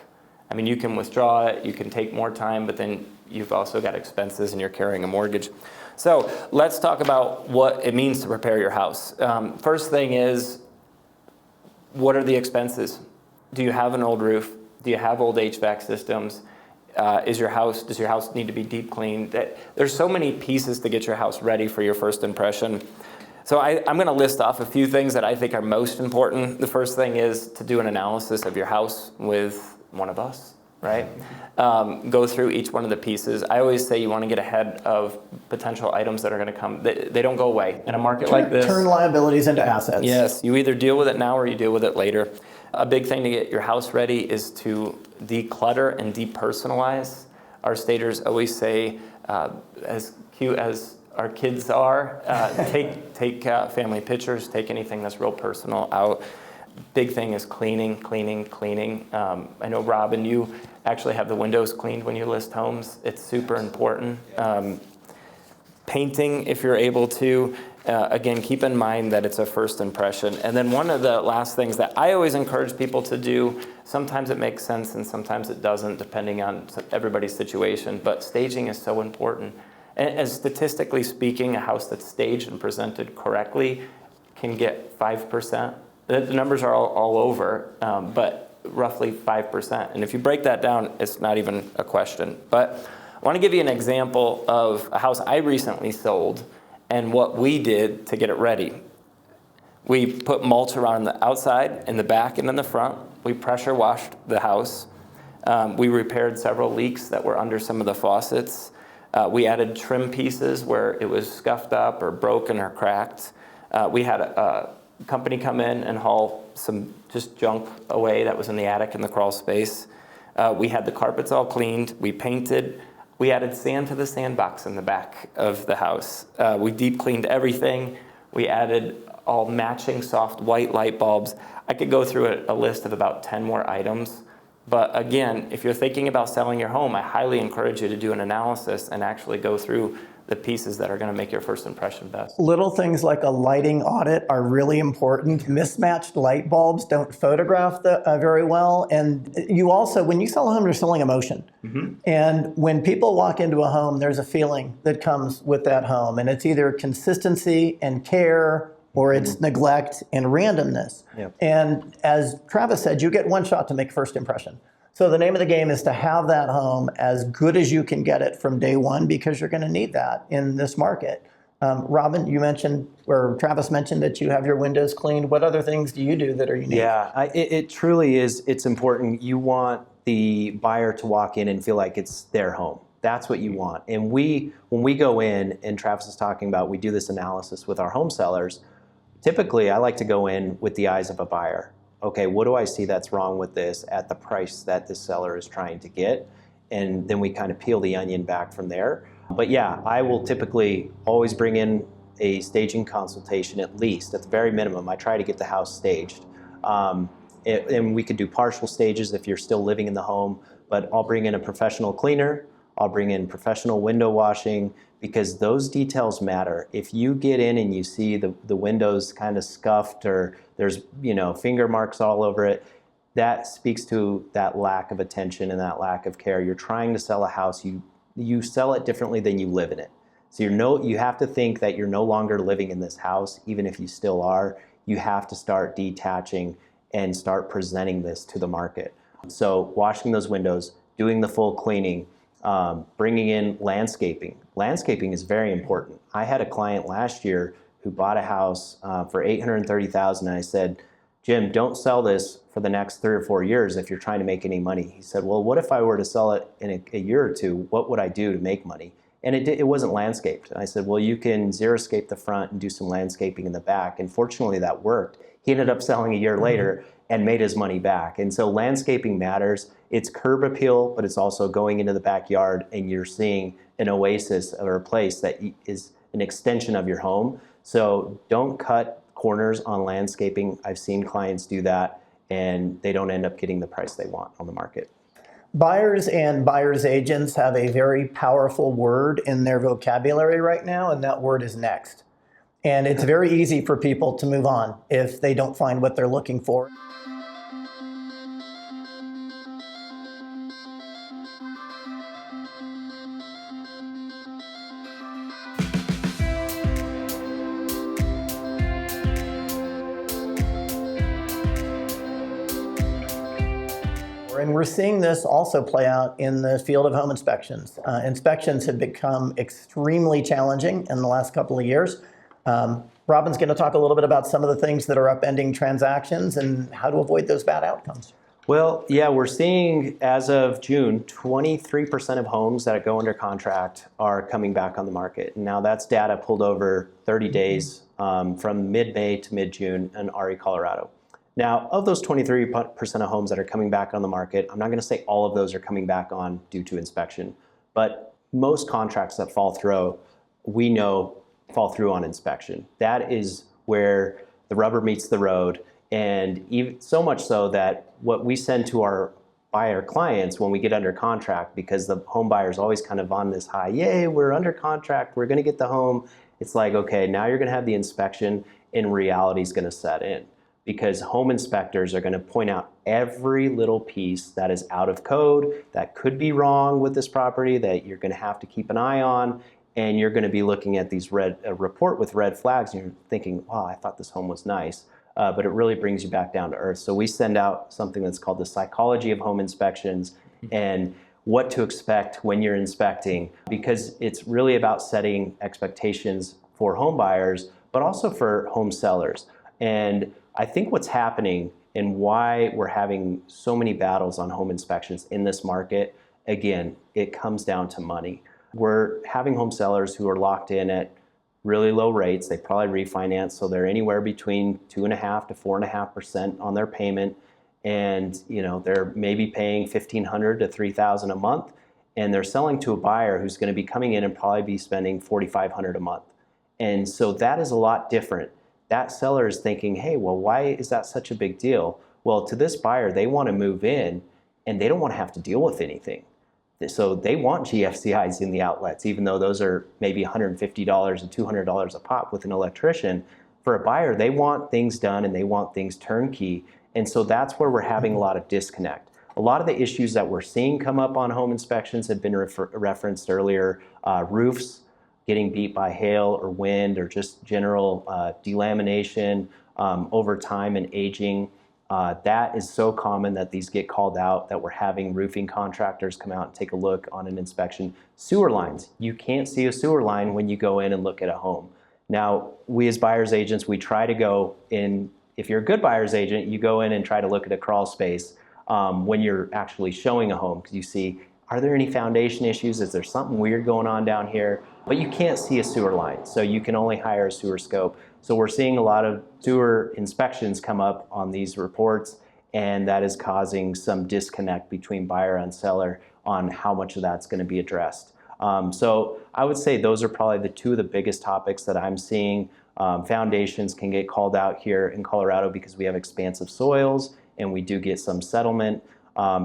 I mean, you can withdraw it, you can take more time, but then you've also got expenses and you're carrying a mortgage. So let's talk about what it means to prepare your house. First thing is, what are the expenses? Do you have an old roof? Do you have old HVAC systems? Does your house need to be deep cleaned? There's so many pieces to get your house ready for your first impression. So I'm going to list off a few things that I think are most important. The first thing is to do an analysis of your house with one of us, right? Go through each one of the pieces. I always say you want to get ahead of potential items that are going to come. They don't go away. In a market like this, turn liabilities into assets. Yes, you either deal with it now or you deal with it later. A big thing to get your house ready is to declutter and depersonalize. Our staters always say, as cute as our kids are, take family pictures, take anything that's real personal out. Big thing is cleaning. I know, Robin, you actually have the windows cleaned when you list homes. It's super important. Painting, if you're able to. Again, keep in mind that it's a first impression. And then one of the last things that I always encourage people to do, sometimes it makes sense and sometimes it doesn't, depending on everybody's situation, but staging is so important. And statistically speaking, a house that's staged and presented correctly can get 5%. The numbers are all over, but roughly 5%. And if you break that down, it's not even a question. But I want to give you an example of a house I recently sold and what we did to get it ready. We put mulch around the outside, in the back, and in the front. We pressure washed the house. We repaired several leaks that were under some of the faucets. We added trim pieces where it was scuffed up or broken or cracked. We had a company come in and haul some just junk away that was in the attic in the crawl space. We had the carpets all cleaned. We painted. We added sand to the sandbox in the back of the house. We deep cleaned everything. We added all matching soft white light bulbs. I could go through a list of about 10 more items. But again, if you're thinking about selling your home, I highly encourage you to do an analysis and actually go through the pieces that are going to make your first impression best. Little things like a lighting audit are really important. Mismatched light bulbs don't photograph very well. And you also, when you sell a home, you're selling emotion. And when people walk into a home, there's a feeling that comes with that home. And it's either consistency and care, or it's neglect and randomness. And as Travis said, you get one shot to make first impression. So the name of the game is to have that home as good as you can get it from day one, because you're going to need that in this market. Robin, you mentioned, or Travis mentioned, that you have your windows cleaned. What other things do you do that are unique? Yeah, it truly is. It's important. You want the buyer to walk in and feel like it's their home. That's what you want. And when we go in, and Travis is talking about, we do this analysis with our home sellers. Typically, I like to go in with the eyes of a buyer. Okay, what do I see that's wrong with this at the price that this seller is trying to get? And then we kind of peel the onion back from there. But yeah, I will typically always bring in a staging consultation, at least, at the very minimum. I try to get the house staged. And we could do partial stages if you're still living in the home, but I'll bring in a professional cleaner. I'll bring in professional window washing, because those details matter. If you get in and you see the windows kind of scuffed, or there's finger marks all over it, that speaks to that lack of attention and that lack of care. You're trying to sell a house, you sell it differently than you live in it. So you have to think that you're no longer living in this house, even if you still are. You have to start detaching and start presenting this to the market. So washing those windows, doing the full cleaning, bringing in landscaping. Landscaping is very important. I had a client last year who bought a house for $830,000, and I said, Jim, don't sell this for the next 3 or 4 years if you're trying to make any money. He said, well, what if I were to sell it in a year or two? What would I do to make money? And it wasn't landscaped. And I said, well, you can xeriscape the front and do some landscaping in the back. And fortunately, that worked. He ended up selling a year later and made his money back. And so landscaping matters. It's curb appeal, but it's also going into the backyard, and you're seeing an oasis or a place that is an extension of your home. So don't cut corners on landscaping. I've seen clients do that, and they don't end up getting the price they want on the market. Buyers and buyers agents have a very powerful word in their vocabulary right now, and that word is next. And it's very easy for people to move on if they don't find what they're looking for. And we're seeing this also play out in the field of home inspections. Inspections have become extremely challenging in the last couple of years. Robin's going to talk a little bit about some of the things that are upending transactions and how to avoid those bad outcomes. Well, yeah, we're seeing, as of June, 23% of homes that go under contract are coming back on the market. Now, that's data pulled over 30 days from mid-May to mid-June in RE, Colorado. Now, of those 23% of homes that are coming back on the market, I'm not going to say all of those are coming back on due to inspection, but most contracts that fall through, we know, fall through on inspection. That is where the rubber meets the road, and even so much so that what we send to our buyer clients when we get under contract, because the home buyer is always kind of on this high, yay, we're under contract, we're going to get the home. It's like, okay, now you're going to have the inspection, and reality is going to set in. Because home inspectors are going to point out every little piece that is out of code, that could be wrong with this property, that you're going to have to keep an eye on, and you're going to be looking at these report with red flags, and you're thinking, wow, I thought this home was nice, but it really brings you back down to earth. So we send out something that's called the psychology of home inspections, and what to expect when you're inspecting, because it's really about setting expectations for home buyers, but also for home sellers. And I think what's happening and why we're having so many battles on home inspections in this market, again, it comes down to money. We're having home sellers who are locked in at really low rates. They probably refinance, so they're anywhere between 2.5% to 4.5% on their payment, and they're maybe paying $1,500 to $3,000 a month, and they're selling to a buyer who's going to be coming in and probably be spending $4,500 a month. And so that is a lot different. That seller is thinking, hey, well, why is that such a big deal? Well, to this buyer, they want to move in and they don't want to have to deal with anything. So they want GFCIs in the outlets, even though those are maybe $150 and $200 a pop with an electrician. For a buyer, they want things done and they want things turnkey. And so that's where we're having a lot of disconnect. A lot of the issues that we're seeing come up on home inspections have been referenced earlier. Roofs getting beat by hail or wind, or just general delamination over time and aging. That is so common that these get called out, that we're having roofing contractors come out and take a look on an inspection. Sewer lines. You can't see a sewer line when you go in and look at a home. Now, we as buyer's agents, we try to go in, if you're a good buyer's agent, you go in and try to look at a crawl space when you're actually showing a home, because you see, are there any foundation issues? Is there something weird going on down here? But you can't see a sewer line, so you can only hire a sewer scope. So we're seeing a lot of sewer inspections come up on these reports, and that is causing some disconnect between buyer and seller on how much of that's going to be addressed. So I would say those are probably the two of the biggest topics that I'm seeing. Foundations can get called out here in Colorado because we have expansive soils, and we do get some settlement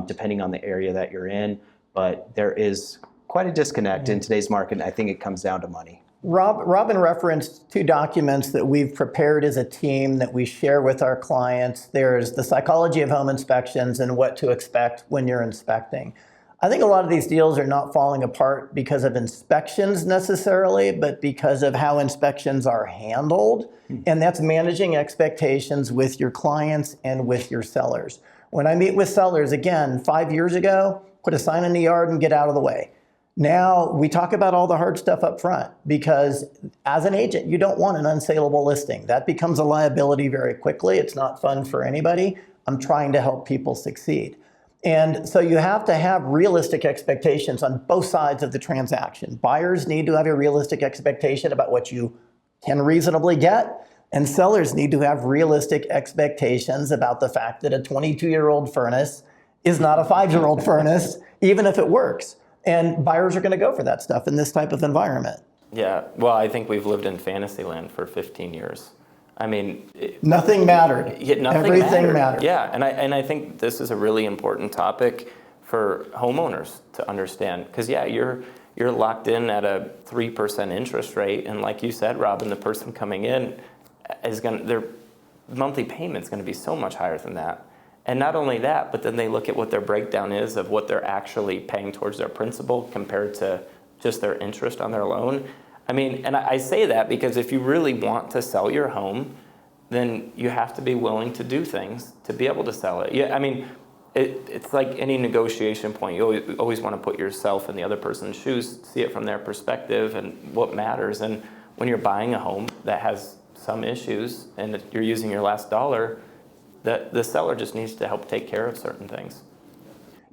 depending on the area that you're in. But there is quite a disconnect in today's market, and I think it comes down to money. Robin referenced two documents that we've prepared as a team that we share with our clients. There's the psychology of home inspections and what to expect when you're inspecting. I think a lot of these deals are not falling apart because of inspections necessarily, but because of how inspections are handled. And that's managing expectations with your clients and with your sellers. When I meet with sellers, again, 5 years ago, put a sign in the yard and get out of the way. Now we talk about all the hard stuff up front, because as an agent, you don't want an unsaleable listing. That becomes a liability very quickly. It's not fun for anybody. I'm trying to help people succeed. And so you have to have realistic expectations on both sides of the transaction. Buyers need to have a realistic expectation about what you can reasonably get, and sellers need to have realistic expectations about the fact that a 22-year-old furnace is not a 5-year-old furnace, even if it works. And buyers are going to go for that stuff in this type of environment. Yeah, well, I think we've lived in fantasy land for 15 years. I mean, nothing mattered. Everything mattered. Yeah, and I think this is a really important topic for homeowners to understand, because yeah, you're locked in at a 3% interest rate, and like you said, Robin, the person coming in their monthly payment's going to be so much higher than that. And not only that, but then they look at what their breakdown is of what they're actually paying towards their principal compared to just their interest on their loan. I mean, and I say that because if you really want to sell your home, then you have to be willing to do things to be able to sell it. Yeah, I mean, it's like any negotiation point. You always want to put yourself in the other person's shoes, see it from their perspective and what matters. And when you're buying a home that has some issues and you're using your last dollar, the seller just needs to help take care of certain things.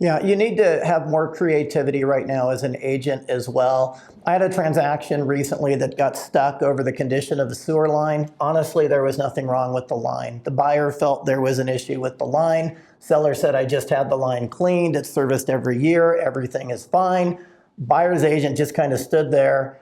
Yeah, you need to have more creativity right now as an agent as well. I had a transaction recently that got stuck over the condition of the sewer line. Honestly, there was nothing wrong with the line. The buyer felt there was an issue with the line. Seller said, I just had the line cleaned. It's serviced every year. Everything is fine. Buyer's agent just kind of stood there.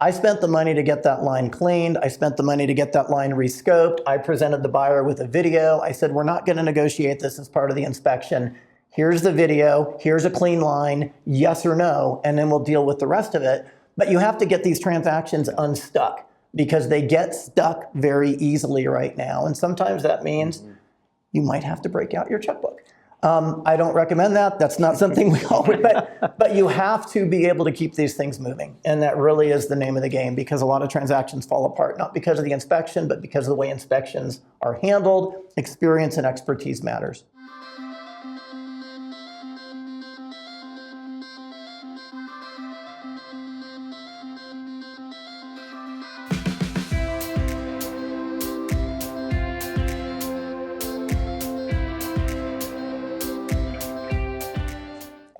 I spent the money to get that line cleaned. I spent the money to get that line rescoped. I presented the buyer with a video. I said, we're not going to negotiate this as part of the inspection. Here's the video. Here's a clean line, yes or no, and then we'll deal with the rest of it. But you have to get these transactions unstuck, because they get stuck very easily right now. And sometimes that means you might have to break out your checkbook. I don't recommend that. That's not something we all would, but you have to be able to keep these things moving. And that really is the name of the game, because a lot of transactions fall apart, not because of the inspection, but because of the way inspections are handled. Experience and expertise matters.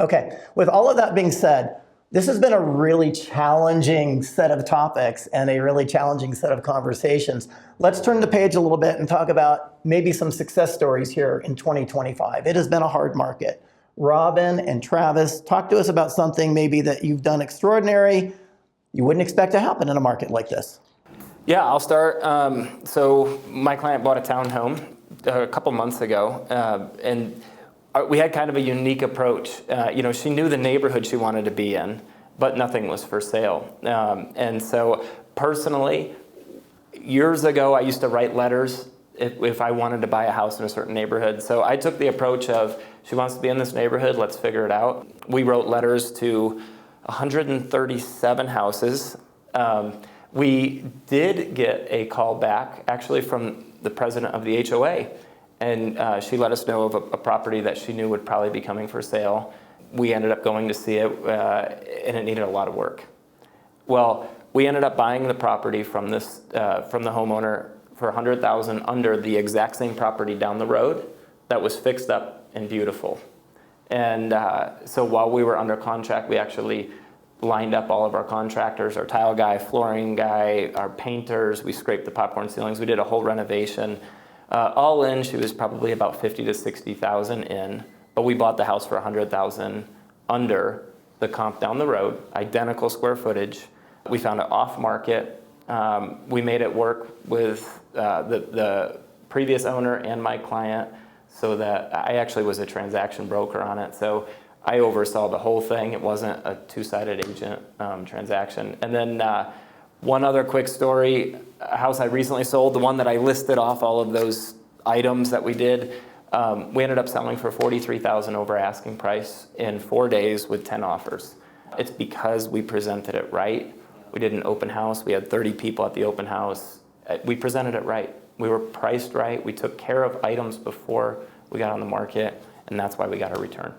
Okay, with all of that being said, This has been a really challenging set of topics and a really challenging set of conversations. Let's turn the page a little bit and talk about maybe some success stories here in 2025. It has been a hard market. Robin and Travis, talk to us about something maybe that you've done extraordinary, you wouldn't expect to happen in a market like this. Yeah, I'll start. So my client bought a townhome a couple months ago, and we had kind of a unique approach. She knew the neighborhood she wanted to be in, but nothing was for sale. And so personally, years ago, I used to write letters if I wanted to buy a house in a certain neighborhood. So I took the approach of, she wants to be in this neighborhood, let's figure it out. We wrote letters to 137 houses. We did get a call back, actually, from the president of the HOA. And she let us know of a property that she knew would probably be coming for sale. We ended up going to see it, and it needed a lot of work. Well, we ended up buying the property from the homeowner for $100,000 under the exact same property down the road that was fixed up and beautiful. And so while we were under contract, we actually lined up all of our contractors, our tile guy, flooring guy, our painters. We scraped the popcorn ceilings. We did a whole renovation. All in, she was probably about $50,000 to $60,000 in, but we bought the house for $100,000 under the comp down the road, identical square footage. We found it off market. We made it work with the previous owner and my client, so that I actually was a transaction broker on it. So I oversaw the whole thing. It wasn't a two-sided agent transaction. And then one other quick story, a house I recently sold, the one that I listed off all of those items that we did, we ended up selling for $43,000 over asking price in 4 days with 10 offers. It's because we presented it right. We did an open house. We had 30 people at the open house. We presented it right. We were priced right. We took care of items before we got on the market, and that's why we got a return.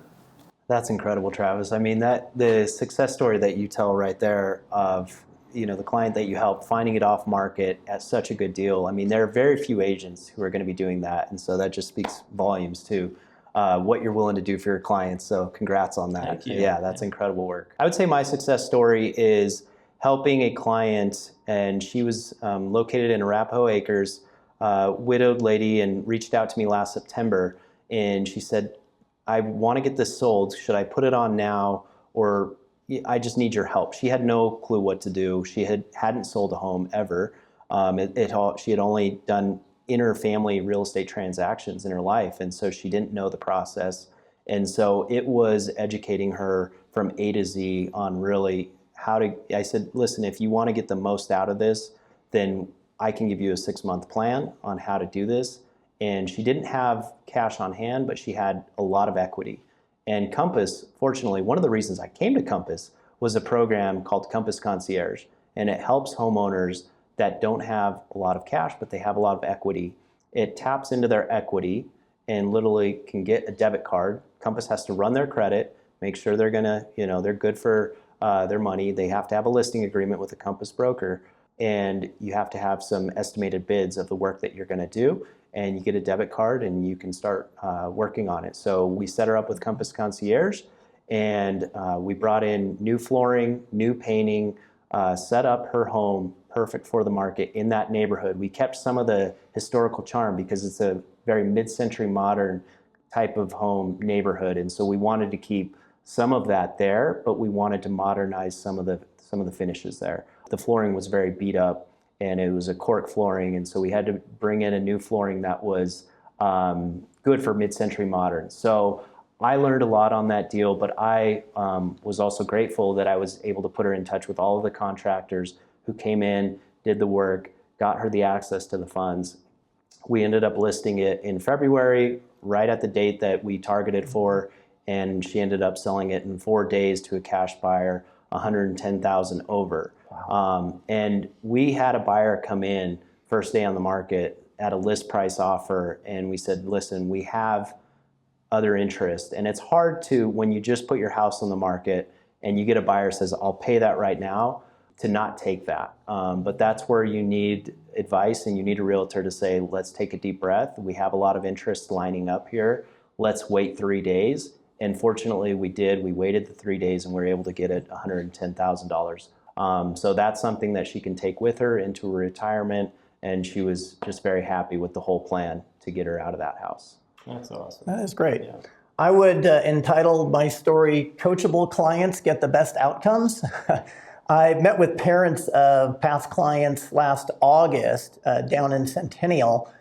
That's incredible, Travis. I mean, the success story that you tell right there of the client that you helped finding it off market at such a good deal. I mean, there are very few agents who are going to be doing that, and so that just speaks volumes to what you're willing to do for your clients. So congrats on that. Thank you. Yeah, that's incredible work. I would say my success story is helping a client, and she was located in Arapahoe Acres, widowed lady, and reached out to me last September, and she said, I want to get this sold. Should I put it on now, or I just need your help? She had no clue what to do. She hadn't sold a home ever. She had only done inter-family real estate transactions in her life, and so she didn't know the process. And so it was educating her from A to Z on really how to. I said, listen, if you want to get the most out of this, then I can give you a 6-month plan on how to do this. And she didn't have cash on hand, but she had a lot of equity. And Compass, fortunately, one of the reasons I came to Compass was a program called Compass Concierge. And it helps homeowners that don't have a lot of cash, but they have a lot of equity. It taps into their equity and literally can get a debit card. Compass has to run their credit, make sure they're gonna, they're good for their money. They have to have a listing agreement with a Compass broker. And you have to have some estimated bids of the work that you're gonna do. And you get a debit card and you can start working on it. So we set her up with Compass Concierge, and we brought in new flooring, new painting, set up her home perfect for the market in that neighborhood. We kept some of the historical charm because it's a very mid-century modern type of home neighborhood. And so we wanted to keep some of that there, but we wanted to modernize some of the finishes there. The flooring was very beat up, and it was a cork flooring, and so we had to bring in a new flooring that was good for mid-century modern. So I learned a lot on that deal, but I was also grateful that I was able to put her in touch with all of the contractors who came in, did the work, got her the access to the funds. We ended up listing it in February, right at the date that we targeted for, and she ended up selling it in 4 days to a cash buyer, $110,000 over. Wow. And we had a buyer come in first day on the market at a list price offer, and we said, listen, we have other interest. And it's hard to, when you just put your house on the market and you get a buyer who says, I'll pay that right now, to not take that. But that's where you need advice, and you need a realtor to say, let's take a deep breath. We have a lot of interest lining up here. Let's wait 3 days And fortunately, we did. We waited the 3 days and we were able to get it $110,000. So that's something that she can take with her into her retirement. And she was just very happy with the whole plan to get her out of that house. That's awesome. That is great. Yeah. I would entitle my story, Coachable Clients Get the Best Outcomes. I met with parents of past clients last August down in Centennial,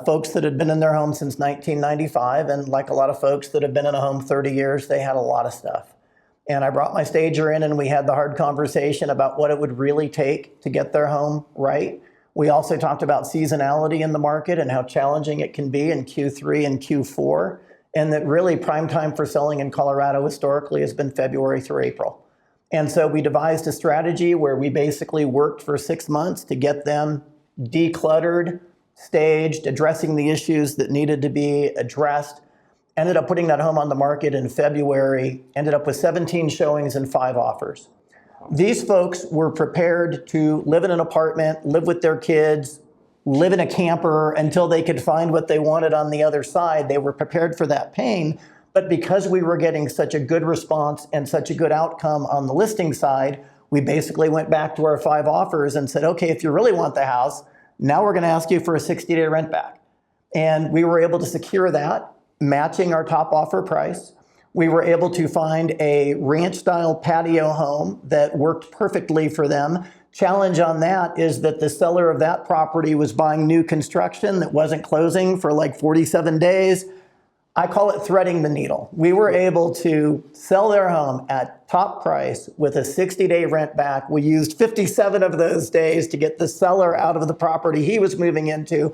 folks that had been in their home since 1995. And like a lot of folks that have been in a home 30 years, they had a lot of stuff. And I brought my stager in and we had the hard conversation about what it would really take to get their home right. We also talked about seasonality in the market and how challenging it can be in Q3 and Q4, and that really prime time for selling in Colorado historically has been February through April. And so we devised a strategy where we basically worked for 6 months to get them decluttered, staged, addressing the issues that needed to be addressed. Ended up putting that home on the market in February, ended up with 17 showings and 5 offers. These folks were prepared to live in an apartment, live with their kids, live in a camper until they could find what they wanted on the other side. They were prepared for that pain. But because we were getting such a good response and such a good outcome on the listing side, we basically went back to our 5 offers and said, okay, if you really want the house, now we're going to ask you for a 60-day rent back. And we were able to secure that, matching our top offer price. We were able to find a ranch-style patio home that worked perfectly for them. Challenge on that is that the seller of that property was buying new construction that wasn't closing for like 47 days. I call it threading the needle. We were able to sell their home at top price with a 60-day rent back. We used 57 of those days to get the seller out of the property he was moving into,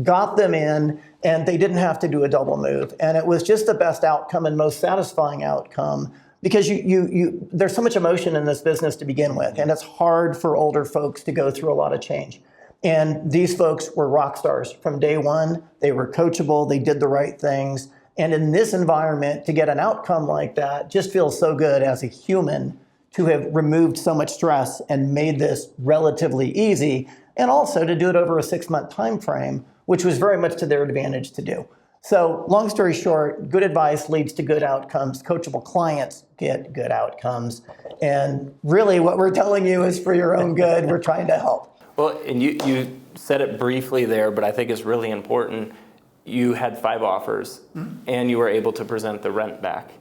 got them in, and they didn't have to do a double move. And it was just the best outcome and most satisfying outcome because there's so much emotion in this business to begin with, and it's hard for older folks to go through a lot of change. And these folks were rock stars from day one. They were coachable, they did the right things. And in this environment, to get an outcome like that just feels so good as a human to have removed so much stress and made this relatively easy, and also to do it over a 6-month time frame, which was very much to their advantage to do. So long story short, good advice leads to good outcomes. Coachable clients get good outcomes. And really what we're telling you is for your own good. We're trying to help. Well, and you said it briefly there, but I think it's really important. You had 5 offers, and you were able to present the rent back.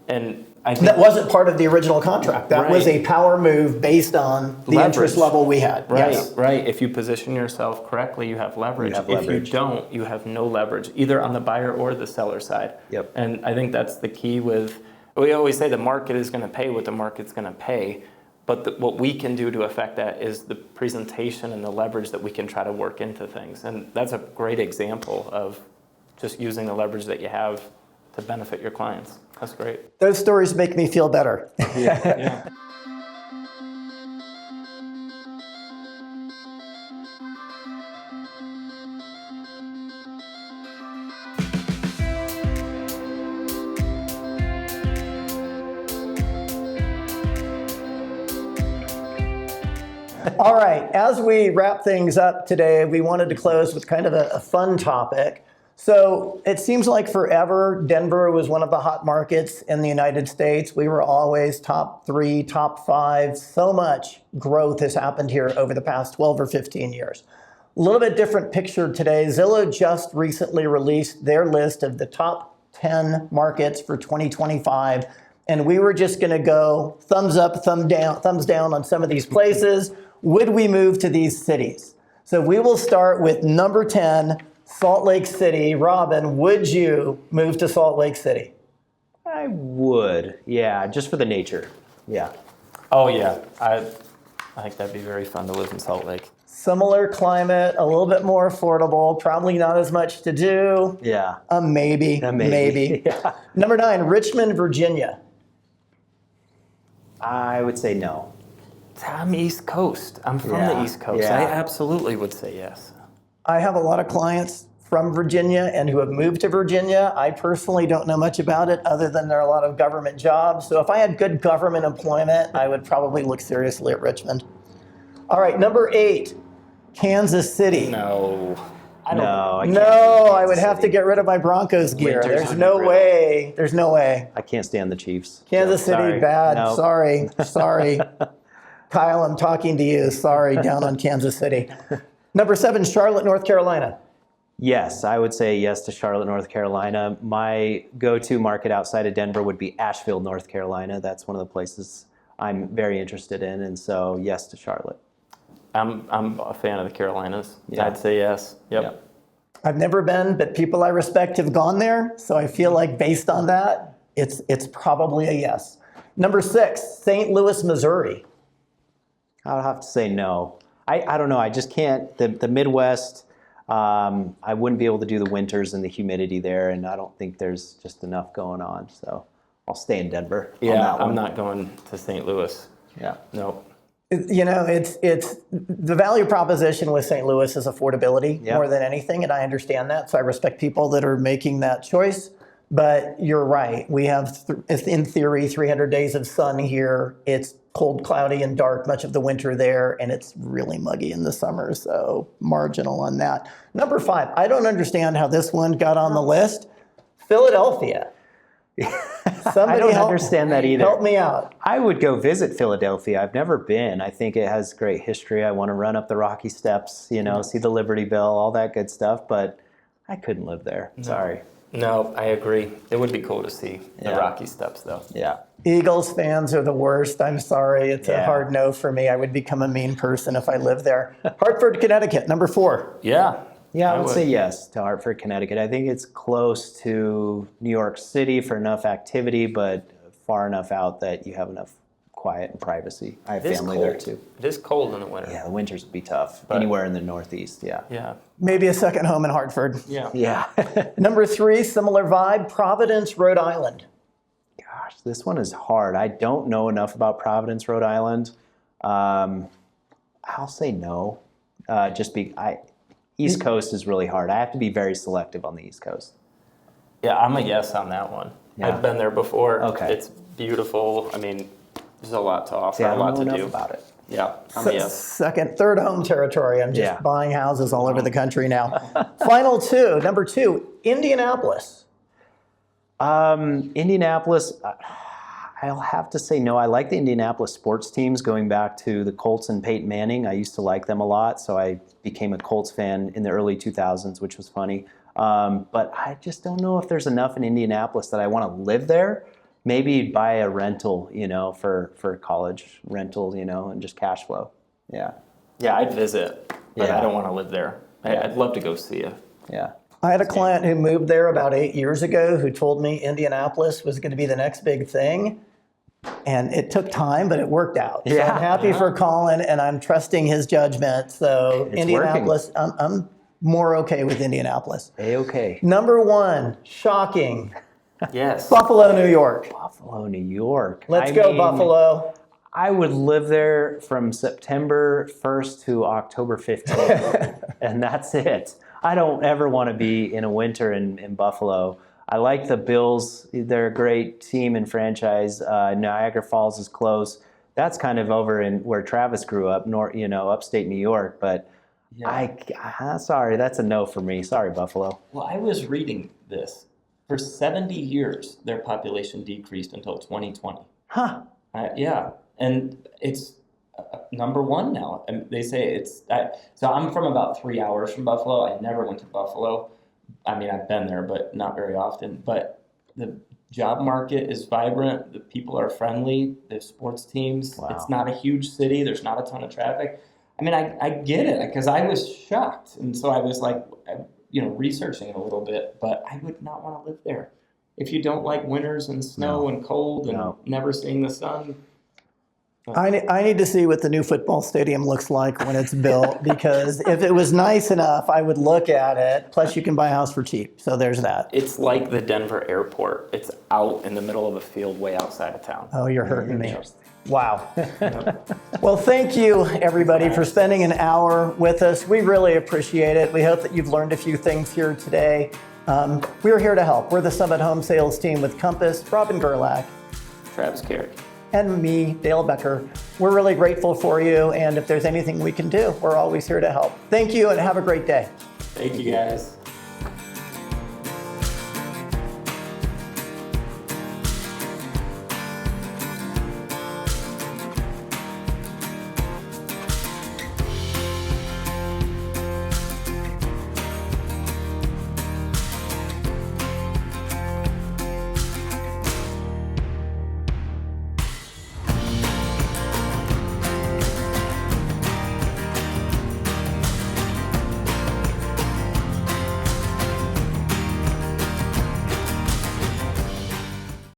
And I think that wasn't part of the original contract. That was a power move based on the interest level we had. Right, Yes. right. If you position yourself correctly, you have leverage. If you don't, you have no leverage, either on the buyer or the seller side. Yep. And I think that's the key with, we always say the market is going to pay what the market's going to pay. But what we can do to affect that is the presentation and the leverage that we can try to work into things. And that's a great example of just using the leverage that you have to benefit your clients. That's great. Those stories make me feel better. Yeah. All right, as we wrap things up today, we wanted to close with kind of a fun topic. So it seems like forever, Denver was one of the hot markets in the United States. We were always top 3, top 5. So much growth has happened here over the past 12 or 15 years. A little bit different picture today. Zillow just recently released their list of the top 10 markets for 2025. And we were just going to go thumbs up, thumbs down on some of these places. Would we move to these cities? So we will start with number 10, Salt Lake City. Robin, would you move to Salt Lake City? I would, yeah, just for the nature, yeah. Oh yeah, I think that'd be very fun to live in Salt Lake. Similar climate, a little bit more affordable, probably not as much to do. Yeah. Maybe. Yeah. Number 9, Richmond, Virginia. I would say no. I'm East Coast. I'm from the East Coast. Yeah. I absolutely would say yes. I have a lot of clients from Virginia and who have moved to Virginia. I personally don't know much about it other than there are a lot of government jobs. So if I had good government employment, I would probably look seriously at Richmond. All right, number 8, Kansas City. No. I don't. No, I can't. No, do Kansas I would have to City. get rid of my Broncos gear. Winters There's would no be brutal. way. There's no way. I can't stand the Chiefs. Kansas So, City, sorry. bad. No. Sorry. Kyle, I'm talking to you. Sorry, down on Kansas City. Number 7, Charlotte, North Carolina. Yes, I would say yes to Charlotte, North Carolina. My go-to market outside of Denver would be Asheville, North Carolina. That's one of the places I'm very interested in, and so yes to Charlotte. I'm a fan of the Carolinas. Yeah. I'd say yes. Yep. Yep. I've never been, but people I respect have gone there, so I feel like based on that, it's probably a yes. Number 6, St. Louis, Missouri. I would have to say no. I don't know. I just can't. The Midwest, I wouldn't be able to do the winters and the humidity there, and I don't think there's just enough going on. So I'll stay in Denver. on Yeah, that one. I'm not going to St. Louis. Yeah. Nope. You know, it's the value proposition with St. Louis is affordability Yep. more than anything, and I understand that. So I respect people that are making that choice. But you're right. We have, in theory, 300 days of sun here. It's cold, cloudy, and dark much of the winter there, and it's really muggy in the summer. So marginal on that. Number 5. I don't understand how this one got on the list. Philadelphia. I don't understand that either. Help me out. I would go visit Philadelphia. I've never been. I think it has great history. I want to run up the Rocky Steps, see the Liberty Bell, all that good stuff, but I couldn't live there. Sorry. No, I agree. It would be cool to see the Yeah. Rocky Steps, though. Yeah. Eagles fans are the worst. I'm sorry. It's a Yeah. hard no for me. I would become a mean person if I lived there. Hartford, Connecticut, number 4. Yeah. Yeah, I would say yes to Hartford, Connecticut. I think it's close to New York City for enough activity, but far enough out that you have enough quiet and privacy. I have It is family cold. there too. It is cold in the winter. Yeah, the winters would be tough. Anywhere in the Northeast, yeah. Yeah. Maybe a second home in Hartford. Yeah. Yeah. Number 3, similar vibe, Providence, Rhode Island. Gosh, this one is hard. I don't know enough about Providence, Rhode Island. I'll say no. East Coast is really hard. I have to be very selective on the East Coast. Yeah, I'm a yes on that one. Yeah. I've been there before. Okay. It's beautiful. I mean, there's a lot to offer, Yeah, I a don't lot know to enough do. about it. Yeah, I'm a yes. Second, third home territory. I'm just Yeah. buying houses all over the country now. Final 2, number 2, Indianapolis. Indianapolis, I'll have to say no. I like the Indianapolis sports teams going back to the Colts and Peyton Manning. I used to like them a lot, so I became a Colts fan in the early 2000s, which was funny. But I just don't know if there's enough in Indianapolis that I want to live there. Maybe buy a rental, for college rental, and just cash flow. Yeah. Yeah, I'd visit, but Yeah. I don't want to live there. I'd love to go see it. Yeah. I had a client who moved there about 8 years ago who told me Indianapolis was going to be the next big thing. And it took time, but it worked out. So Yeah. I'm happy for Colin, and I'm trusting his judgment. So It's Indianapolis, I'm more okay with Indianapolis. A-okay. Number 1, shocking, Yes. Buffalo, New York. Buffalo, New York. Let's I go, mean, Buffalo. I would live there from September 1st to October 15th, and that's it. I don't ever want to be in a winter in Buffalo. I like the Bills. They're a great team and franchise. Niagara Falls is close. That's kind of over in where Travis grew up, upstate New York. But sorry, that's a no for me. Sorry, Buffalo. Well, I was reading this. For 70 years, their population decreased until 2020. Huh. Yeah, and it's number 1 now. And they say it's so I'm from about 3 hours from Buffalo. I never went to Buffalo. I mean, I've been there, but not very often. But the job market is vibrant. The people are friendly. They have sports teams. Wow. It's not a huge city. There's not a ton of traffic. I mean, I get it because I was shocked, and so I was like, researching it a little bit. But I would not want to live there. If you don't like winters and snow and cold and never seeing the sun. I need to see what the new football stadium looks like when it's built, because if it was nice enough, I would look at it. Plus, you can buy a house for cheap. So there's that. It's like the Denver airport. It's out in the middle of a field way outside of town. Oh, you're hurting me. Wow. Well, thank you, everybody, for spending an hour with us. We really appreciate it. We hope that you've learned a few things here today. We're here to help. We're the Summit Home Sales team with Compass, Robin Gerlach, Travis Carey. and me, Dale Becker. We're really grateful for you, and if there's anything we can do, we're always here to help. Thank you, and have a great day. Thank you, guys.